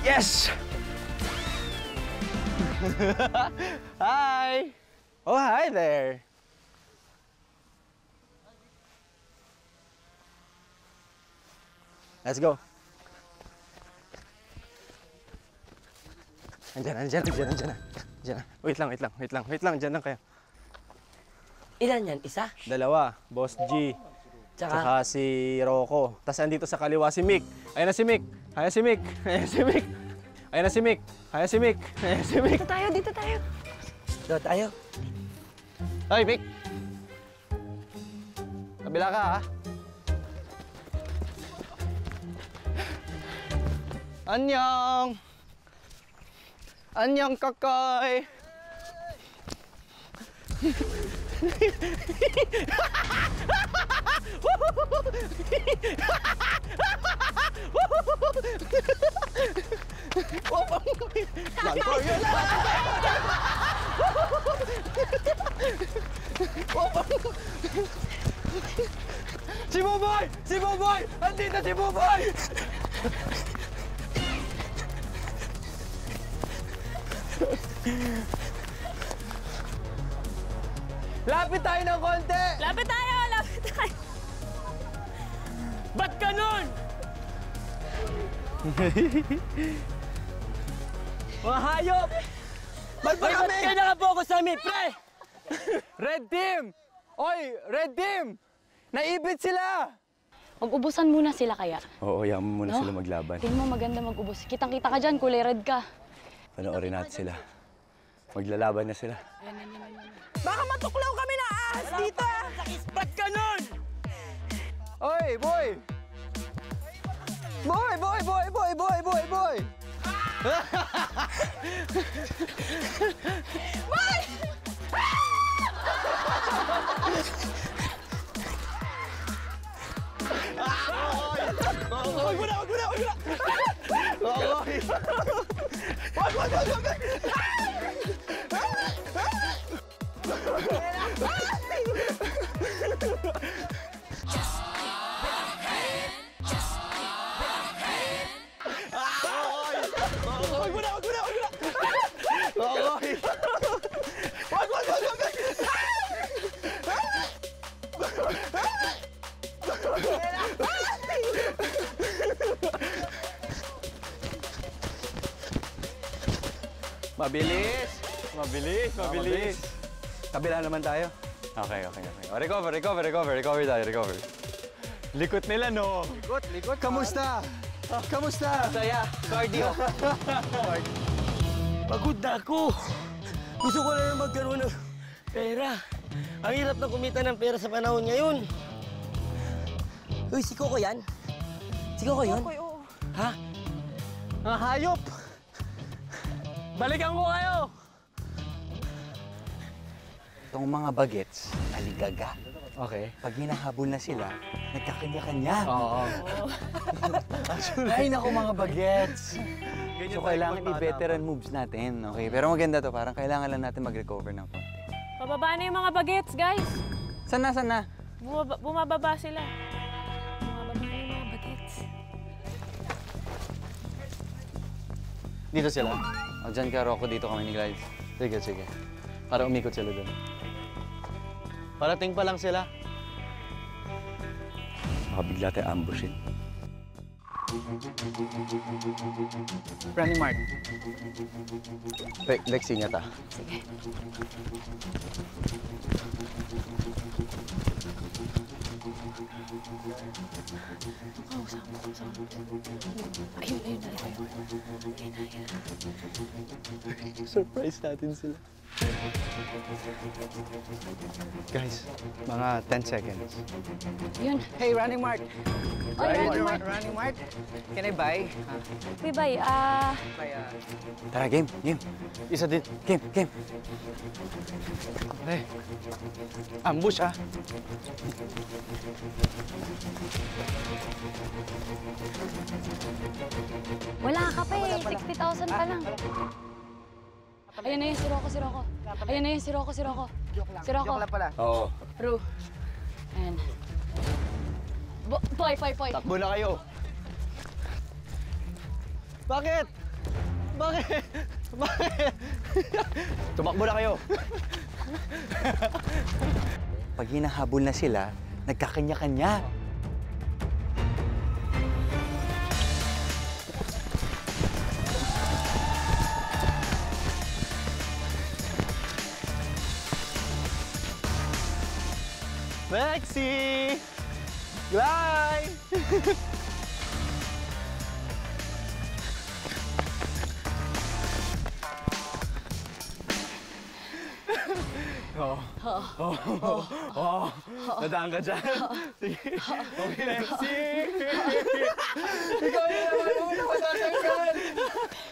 Yes! Hi! Oh, hi there. Let's go. Andiyan na. Wait lang. Andiyan lang kayo. Ilan yan? Isa? Dalawa. Boss G. Tsaka? Si Rocco. Tapos andito sa kaliwa si Mick. Ayan na si Mick. Dito tayo. Dito tayo. Hoy, Mick. Kabila ka, ha? Annyeong! Annyeong, Kokoy! Si Buboy! Andito si Buboy! Lapit tayo ng konti! Lapit tayo! Ba't ganun? Mga hayop! Ba't kayo nakapokus sa amin, pre? Red Team! Oy, Red Team! Naibit sila! Mag-ubusan muna sila kaya. Oo, yaman muna No? sila maglaban. Tingin mo maganda mag-ubos. Kitang-kita ka dyan, kulay red ka. Panoorin natin sila. Maglalaban na sila. Baka matuklaw kami ng ahas dito. Ba't ganun? Oy, boy! Boy! Boy! Wag mo na! Mabilis. Kabila naman tayo. Okay. Recover tayo. Likot nila, no? Likot. Kamusta? Saya. Cardio. Pagod na ako. Gusto ko na magkaroon ng pera. Ang hirap na kumita ng pera sa panahon ngayon. Uy, si Coco yan? Si Coco yun? Oo. Ha? Mga hayop! Balikan ko kayo! Itong mga bagets, aligaga. Okay. Pag hinahabol na sila, nagkakanya-kanya. Oo. Ay, naku mga bagets. Ganyan So, tayo kailangan magpapanapan. i-veteran moves natin, okay? Pero maganda to, parang kailangan lang natin mag-recover ng konti. Pababa na yung mga bagets, guys. Saan na? Bumababa sila. Bumababa na yung mga bagets. Dito sila? O, dyan ka, Rocco, dito kami ni Clyde. Sige. Para umikot sila doon. Parating pa lang sila. Baka bigla tayo ambushin. Running Mark. Lexi niya ta. Sige. Ayun. Surprise natin sila. Guys, mga 10 seconds. Yun. Hey, Running Mark. Oh, Running Mark. Running Mark. Can I buy? Bye-bye. Tara, game. Isa din. Game. Hey. Ambush ah. Wala ka pa eh. 60,000 pa lang. Ayun na yun, si Rocco. Ayun na yun, si Rocco. Si Rocco. Joke lang pala. Oo. Bro. Ayan. Poy. Takbo na kayo. Bakit? Tumakbo na kayo. Pag hinahabol na sila, nagkakanya-kanya. Lexi! Glide! Nadaan ka dyan. Sige. Okay, Lexi! Ikaw yun naman yung natatanggal!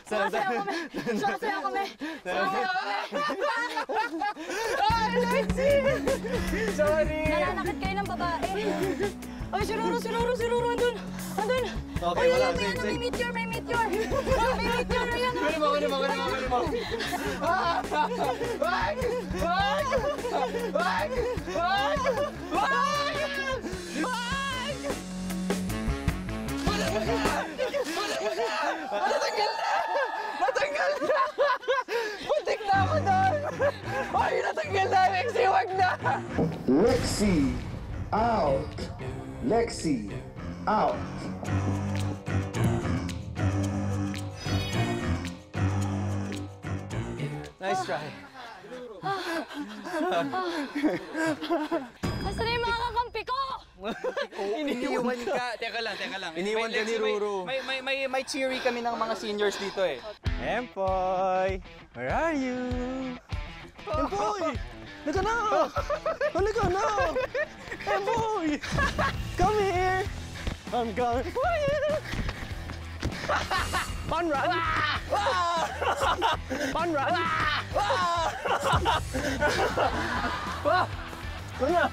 Sumasaya kami! Ay, Lexi! Sorry! Nananakit kayo ng babae. Ay, si Roro, andun! Okay, wala. May meteor! May meteor, ayan! Kunin mo! Wag! Natanggal na! Putik na ako doon! Ay, natanggal na! Lexi, wag na! Lexi out. Nice try. Basta na yung mga kakampi ko! Iniwan ka. Teka lang. Iniwan ka ni Ruru. May cheery kami ng mga seniors dito eh. Empoy! Where are you? Empoy! Halika na! Empoy! Come here! I'm coming for you! Fun run! Fun run! Ano?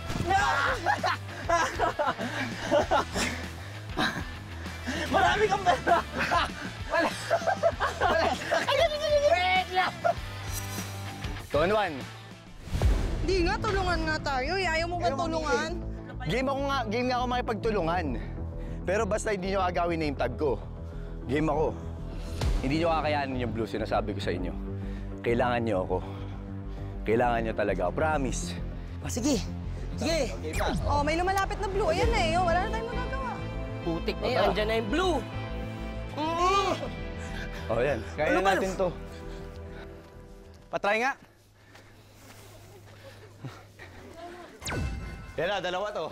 Marami kang pera! Wait lang! Don Juan, Hindi nga, tulungan nga tayo. Ayaw mo ba tulungan? game nga ako makipagtulungan. Pero basta hindi nyo agawin name tag ko. Game ako. Hindi nyo kakayanin yung blue, sinasabi ko sa inyo. Kailangan nyo ako. Kailangan nyo talaga ako. Promise. Sige. Oh, may lumalapit na blue. Ayan eh. Wala na tayong magagawa. Putik na yan. Andyan na yung blue. Oh, yan. Kaya na natin to. Patry nga. Yan na, dalawa to.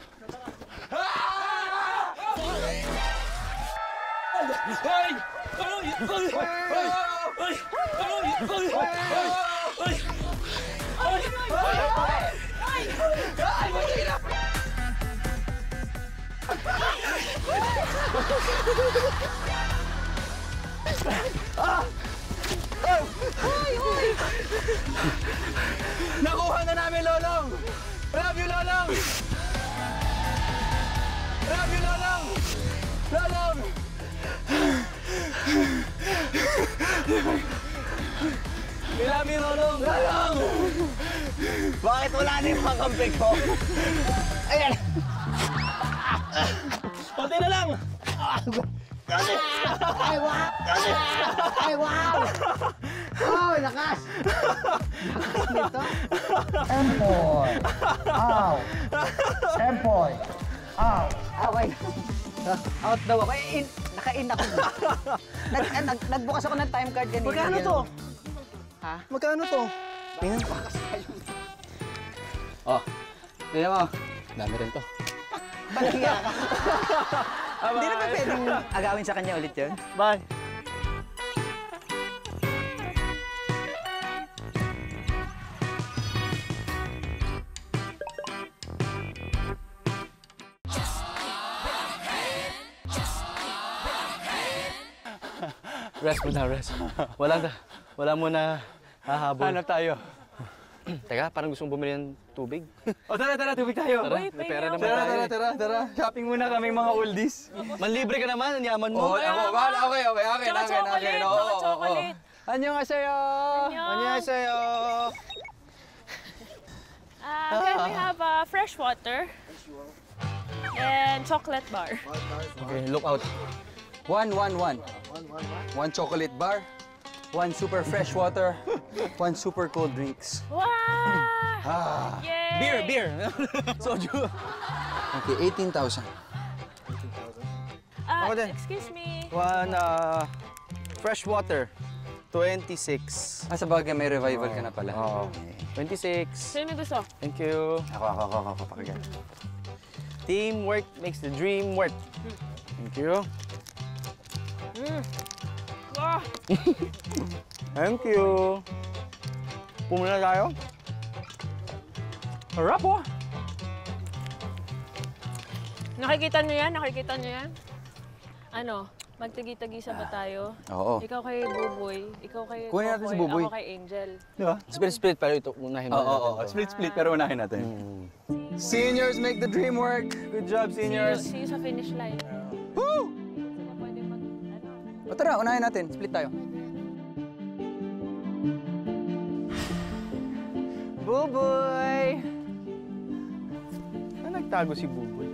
Nakuha na namin, Lolong! Love you, Lolong! Love you, Lolong! Lolong! We love you, Lolong! Lolong! Bakit wala na yung pangkampig ko? Ayan! Konti na lang! Kasi! Ay, wow! Kasi! Ay, wow! Oh, lakas! Lakas nito. Empoy! Ow! Empoy! Ow! Okay. Out daw ako. Naka-in ako. Nagbukas ako ng time card kanina. Magkano to? Ha? Magkano to? Tingnan pa. Oh, tingnan mo. Dami rin to. Baliya ka. Hindi na ba pwedeng agawin sa kanya ulit yun? Bye. Rest muna, rest. Wala muna hahabol. Hanap tayo. Teka, parang gustong bumili ng tubig. O tara, tubig tayo. Tara, may pera naman tayo. Tara. Shopping muna kami mga oldies. Manlibre ka naman, ang yaman mo. Okay. Tsaka chocolate. Annyeonghaseyo. Annyeonghaseyo. Then we have fresh water and chocolate bar. Okay, look out. 1. 1 chocolate bar, 1 super fresh water, 1 super cold drinks. Wow! Yay! Beer! Soju. Okay, 18,000. Excuse me. 1 fresh water, 26. Sa bagay, may revival ka na pala. Oo. 26. Sino may gusto? Thank you. Ako, pakagyan. Teamwork makes the dream work. Thank you. Thank you. Pumula tayo. Harap po. Nakikita niyo yan? Ano? Magtagi-tagisa ba tayo? Oo. Ikaw kay Buboy, ikaw kay Kunin natin si Buboy. ako kay Angel. Di ba? Split, pero ito unahin mo. Oo. Split, pero unahin natin. Seniors make the dream work. Good job, seniors. See you sa finish line. Woo! O tara, unahin natin. Split tayo. Buboy! Nagtago si Buboy?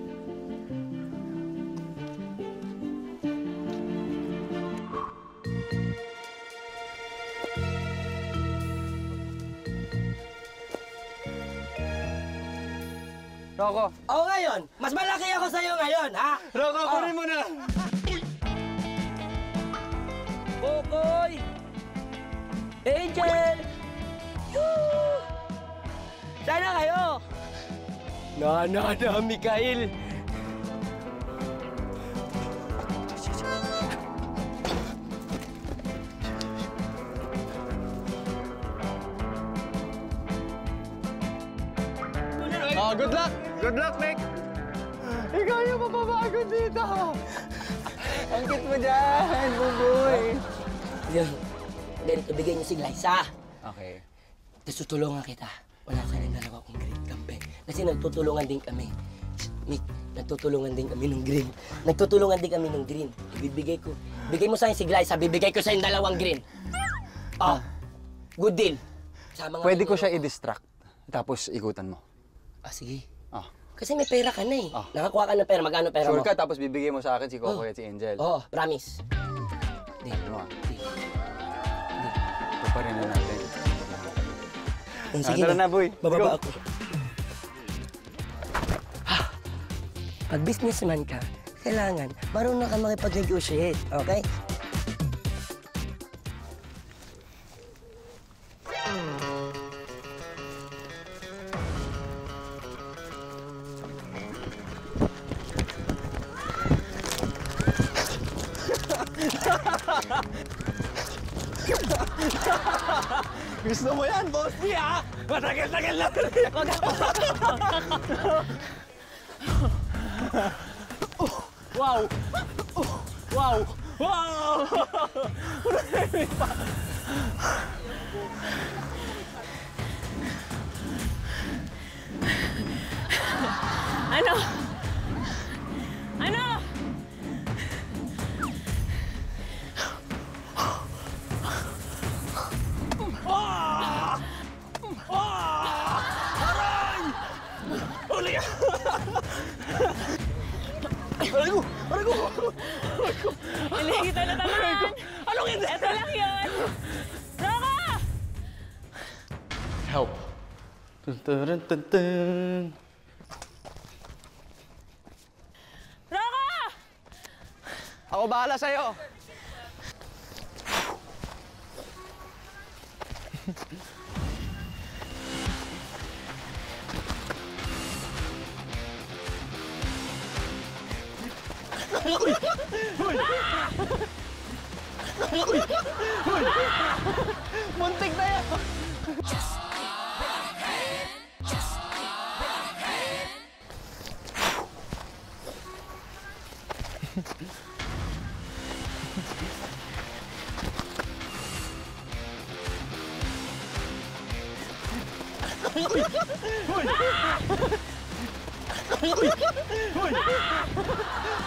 Rocco. Oo ngayon, mas malaki ako sa'yo ngayon, ha? Rocco, kunin mo na! Buboy! Angel! Woo! Sana kayo! Na, Mikael! Good luck! Good luck, Nick! Ikaw yung mapabago dito! Ang cute mo dyan, Buboy! Yan. Ganito, bigay niyo si Glyza. Okay. Tapos tutulungan kita. Wala ka rin dalawa kong green kampe. Kasi nagtutulungan din kami. Nick, nagtutulungan din kami ng green. Nagtutulungan din kami ng green. Ibibigay ko. Bigay mo sa'yo si Glyza, bibigay ko sa'yo yung dalawang green. Oh, good deal. Sama Pwede ko siya i-distract. Tapos ikutan mo. Sige. Ah. Kasi may pera ka na eh. Nakakuha ka ng pera. Magkano pera mo? Sure ka, tapos bibigay mo sa akin si Coco at si Angel. Oo, promise. Ano Ito pa rin na natin. Sige na, boy. Bababa ako. Pag businessman ka, kailangan marunong ka makipag-negotiate, okay? Gusto mo yan, Boss D, ha? Matagal-tagal na rin. Wow! Wow! Wow! Ano? Ano? Huli ka! Aray ko! Aray ko! Hindi kita natamaan. Anong hindi? Ito lang yun. Rocco! Help. Tun-tun-tun-tun. Rocco! Ako bahala sa'yo. Muntik na yan!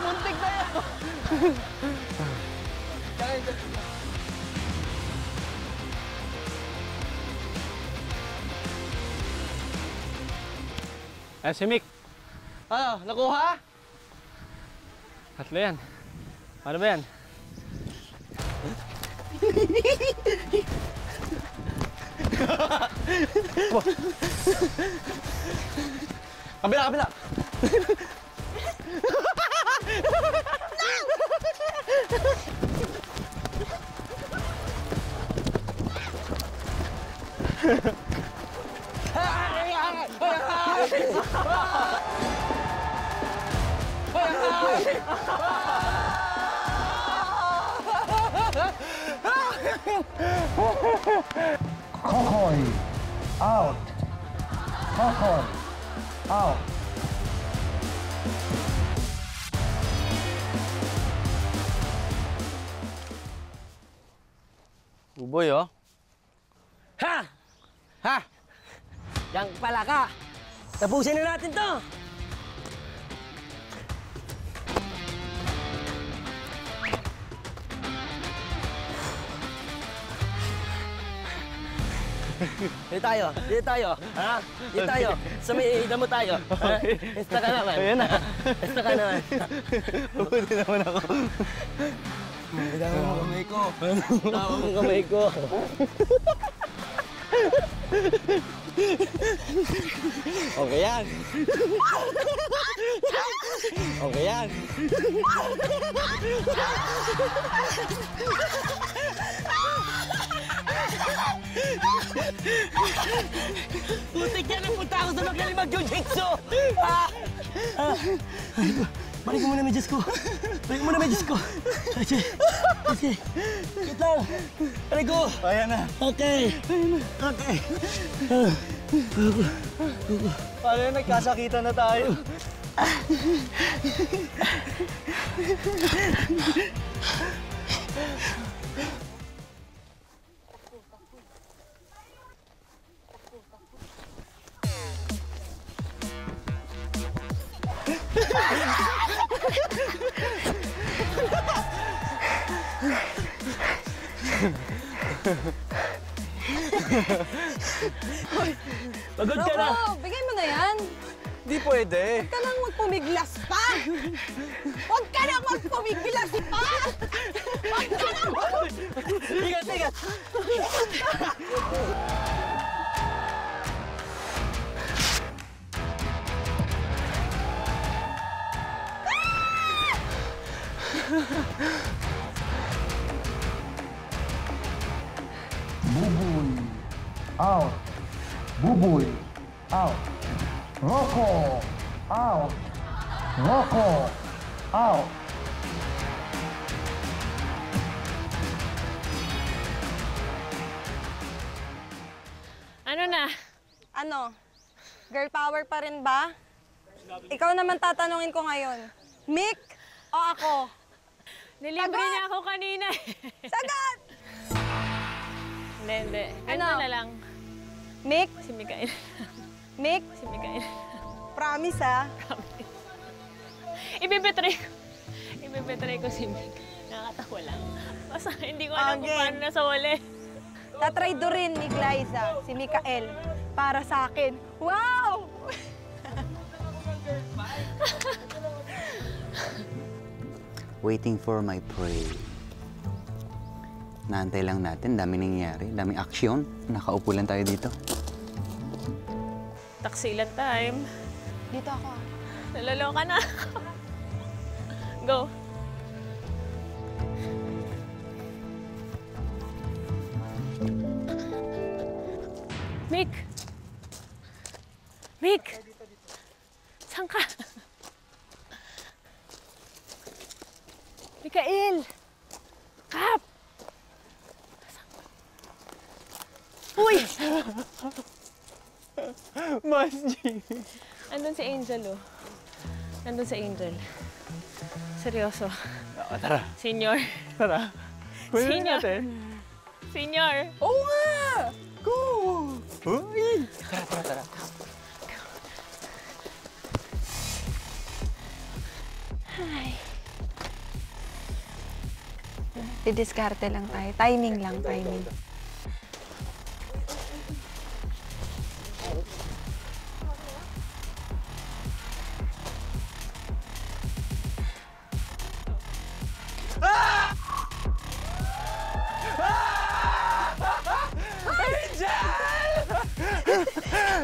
Muntik na yan! Si Mick. Ano, nakuha? Tatlo yan. Ano ba yan? Kabila, kabila! Kokoy, out. Kokoy, out. Buboy, oh. Ha! Ha? Yang pala ka! Tapusin na natin to! Dito tayo, dito tayo. Ha? Dito tayo. Sa may damo tayo. Ha? Esta ka naman. Ayan na. Esta ka naman. Mabuti naman ako. Damo mo kamay ko. Damo mo kamay ko. Okay yan. Okay yan. Putik yan, nagpunta ako sa magaling mag-jiu-jitsu! Balik mo muna medyas ko. Balik mo muna medyas ko. Okay. Okay. Wait lang. Balik ko. Ayan na. Okay. Okay. Paano yun? Nagkasakitan na tayo. Pagod ka na. Rocco, bigay mo na yan. Di pwede. Huwag ka nang magpumiglas pa. Huwag ka nang magpumiglas pa. Huwag ka nang Tigas, tigas. Buboy, out. Buboy, out. Rocco, out. Rocco, out. Ano na? Ano? Girl power pa rin ba? Ikaw naman tatanungin ko ngayon. Mick o ako? Nilibre niya ako kanina. Sagat! Hindi, hindi. Ganito Ano? na lang. Mick? Si Mikael. Mick? Si Mikael. Promise, ha? Ibibetray ko si Mick. Nakakatawa lang. Basta hindi ko alam kung paano nasa wali. Tatry do rin ni Glyza, si Mikael, para sa akin. Wow! Waiting for my prey. Naantay lang natin, dami nangyayari, daming aksyon. Nakaupo lang tayo dito. Taksilan time. Dito ako. Nalaloka na. Go. Mick! Mick! Saan ka? Mikael! Kap! Uy! Mas G. Andun si Angel, oh. Andun si Angel. Seryoso. Tara. Senior. Tara. Pwede Senior. natin. Senior. Oo nga! Go! Uy! Tara. Hi. Didiskarte lang tayo. Timing lang, timing.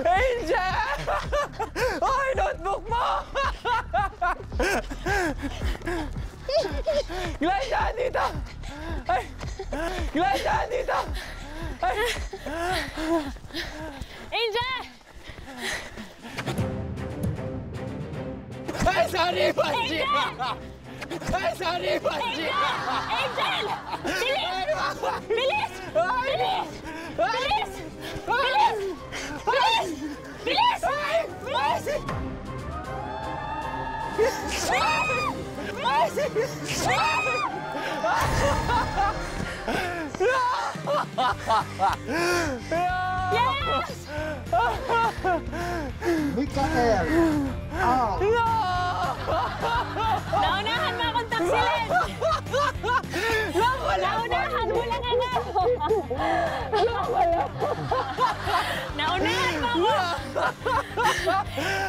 Angel! Oy, notebook mo! Glyza, dito! Ay! Glyza, dito! Ay! Angel! Ay, sorry, Banji! Ay, sorry, Banji! Angel! Bilis! Bilis! Bilis! Bilis! Bilis! Bilis! Bilis! Yes! Mikael! Out! Naunahan mo akong taksilin! Naunahan mo lang ako! Naunahan mo ako!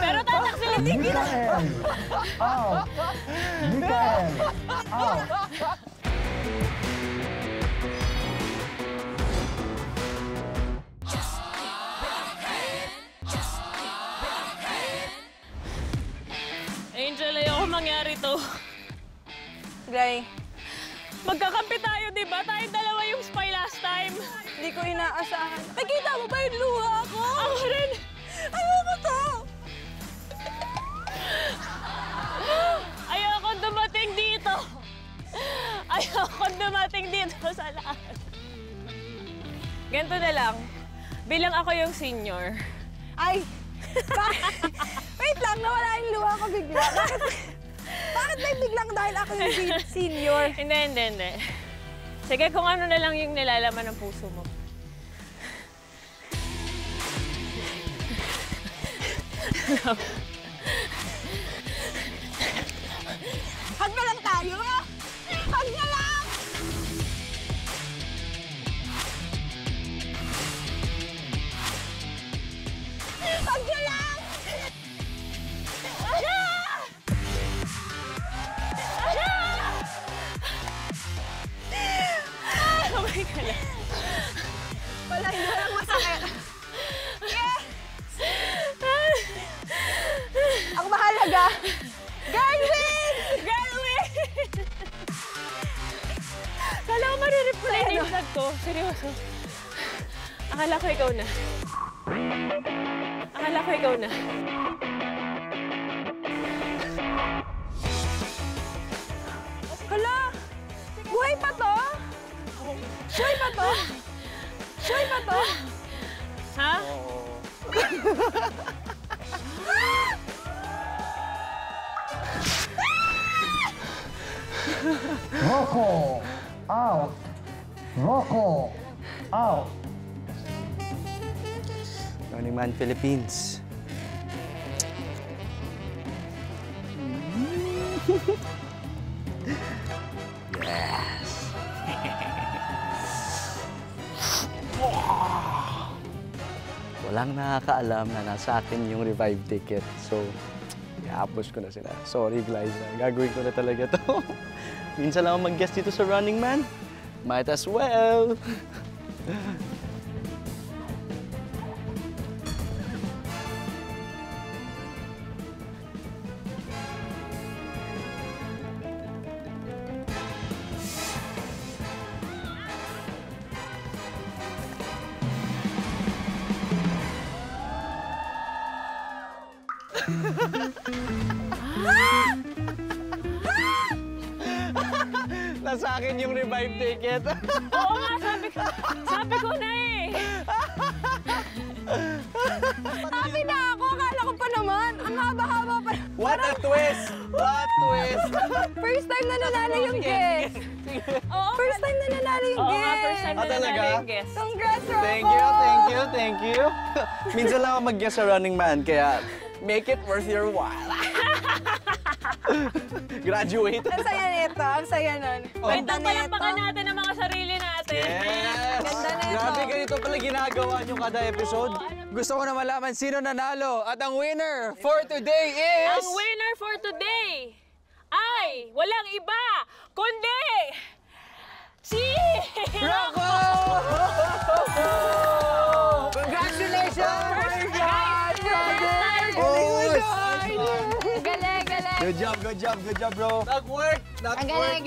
Pero tataksilin din kita! Mikael! Out! Mikael! Out! Angel, ayoko mangyari to. Gly, Magkakampi tayo, di ba? Tayong dalawa yung spy last time. hindi ko inaasahan. Nakikita mo ba yung luha ko? Ako rin. Ayoko to! Ayoko dumating dito. Ayoko dumating dito sa lahat. Ganito na lang. Bilang ako yung senior. Ay! Wait lang, nawala yung luha ko bigla. Bakit may biglang dahil ako yung senior? Hindi. Sige, kung ano na lang yung nilalaman ng puso mo. Hag na lang tayo! Hag na lang! Hag na lang! Kamay ka lang. Wala, hindi lang masakit. Yes! Ang mahalaga, girl wins! Girl wins! Kala ko marireply na yung vlog ko. Seryoso. Akala ko ikaw na. Akala ko ikaw na. Hala! Buhay pa to? Sure pa to? Sure pa to? Ha? Rocco! Out! Rocco! Out! Running Man Philippines. Yes! Walang nakakaalam na nasa akin yung revive ticket. So, i-apos ko na sila. Sorry, Glyza. Gagawin ko na talaga to. Minsan lang ako mag-guest dito sa Running Man. Might as well. Nasa akin yung revive ticket. Oo nga, sabi ko na eh. Happy na ako! Akala ko pa naman! Ang haba-haba pa. What a twist! What twist! First time na nanalo yung guest. First time na nanalo yung guest. Oo nga, first time na nanalo yung guest. Congrats, Rocco! Thank you. Minsan lang ako mag-guest sa Running Man, kaya make it worth your while. Graduate. Ang saya nito. Ang saya nun. Ganda palampakan natin ang mga sarili natin. Yes! Ganda nito. Grabe, ganito pala ginagawa nyo kada episode. Gusto ko na malaman sino nanalo at ang winner for today is... Ang winner for today ay walang iba kundi si Rocco! Congratulations! Good job, bro. Nag-work! Galing.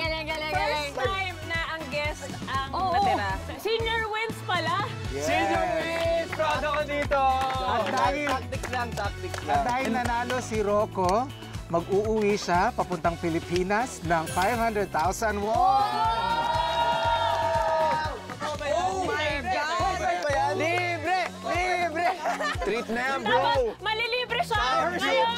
first time na ang guest ang natira. Senior wins pala. Senior wins! Proud ako dito! Tactics lang. At dahil nanalo si Rocco, mag-uuwi siya papuntang Pilipinas ng 500,000 won! Oh my God! Libre! Treat na yan, bro. Malilibre siya ngayon.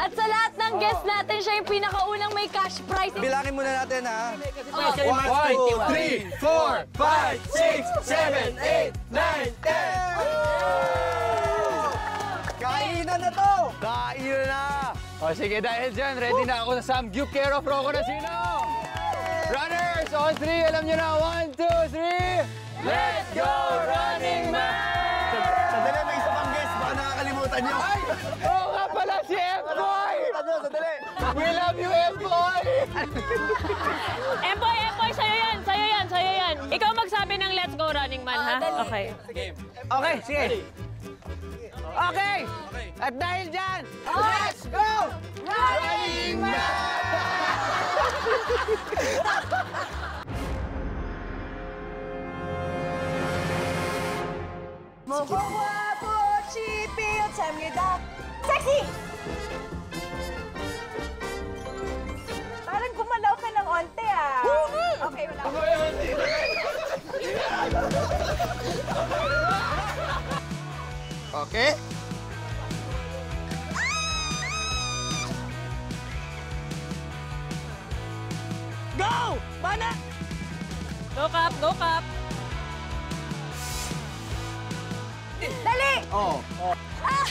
At sa lahat ng guests natin, siya yung pinakaunang may cash prize. Bilangin muna natin, ha? 1, 2, 3, 4, 5, 6, 7, 8, 9, 10! Kainan na to! Kainan na! O sige, dahil dyan, ready na ako sa Samgyup Care of Rocco na sino? Runners, on 3, alam nyo na. 1, 2, 3! Let's go, Running Man! Sandali, may isa pang guest. Baka nakakalimutan nyo. Oo nga pala, si F-Boy! Sandali. We love you, F-Boy! Empoy, sa'yo yan. Ikaw magsabi ng let's go Running Man, ha? Okay. Okay, sige. Okay! At dahil dyan, let's go! Running Man! Sexy! Parang gumalaw ka ng onte, ah. Okay, wala. Okay? Go! Mana! Go Cup. Dali! Oh. Ah!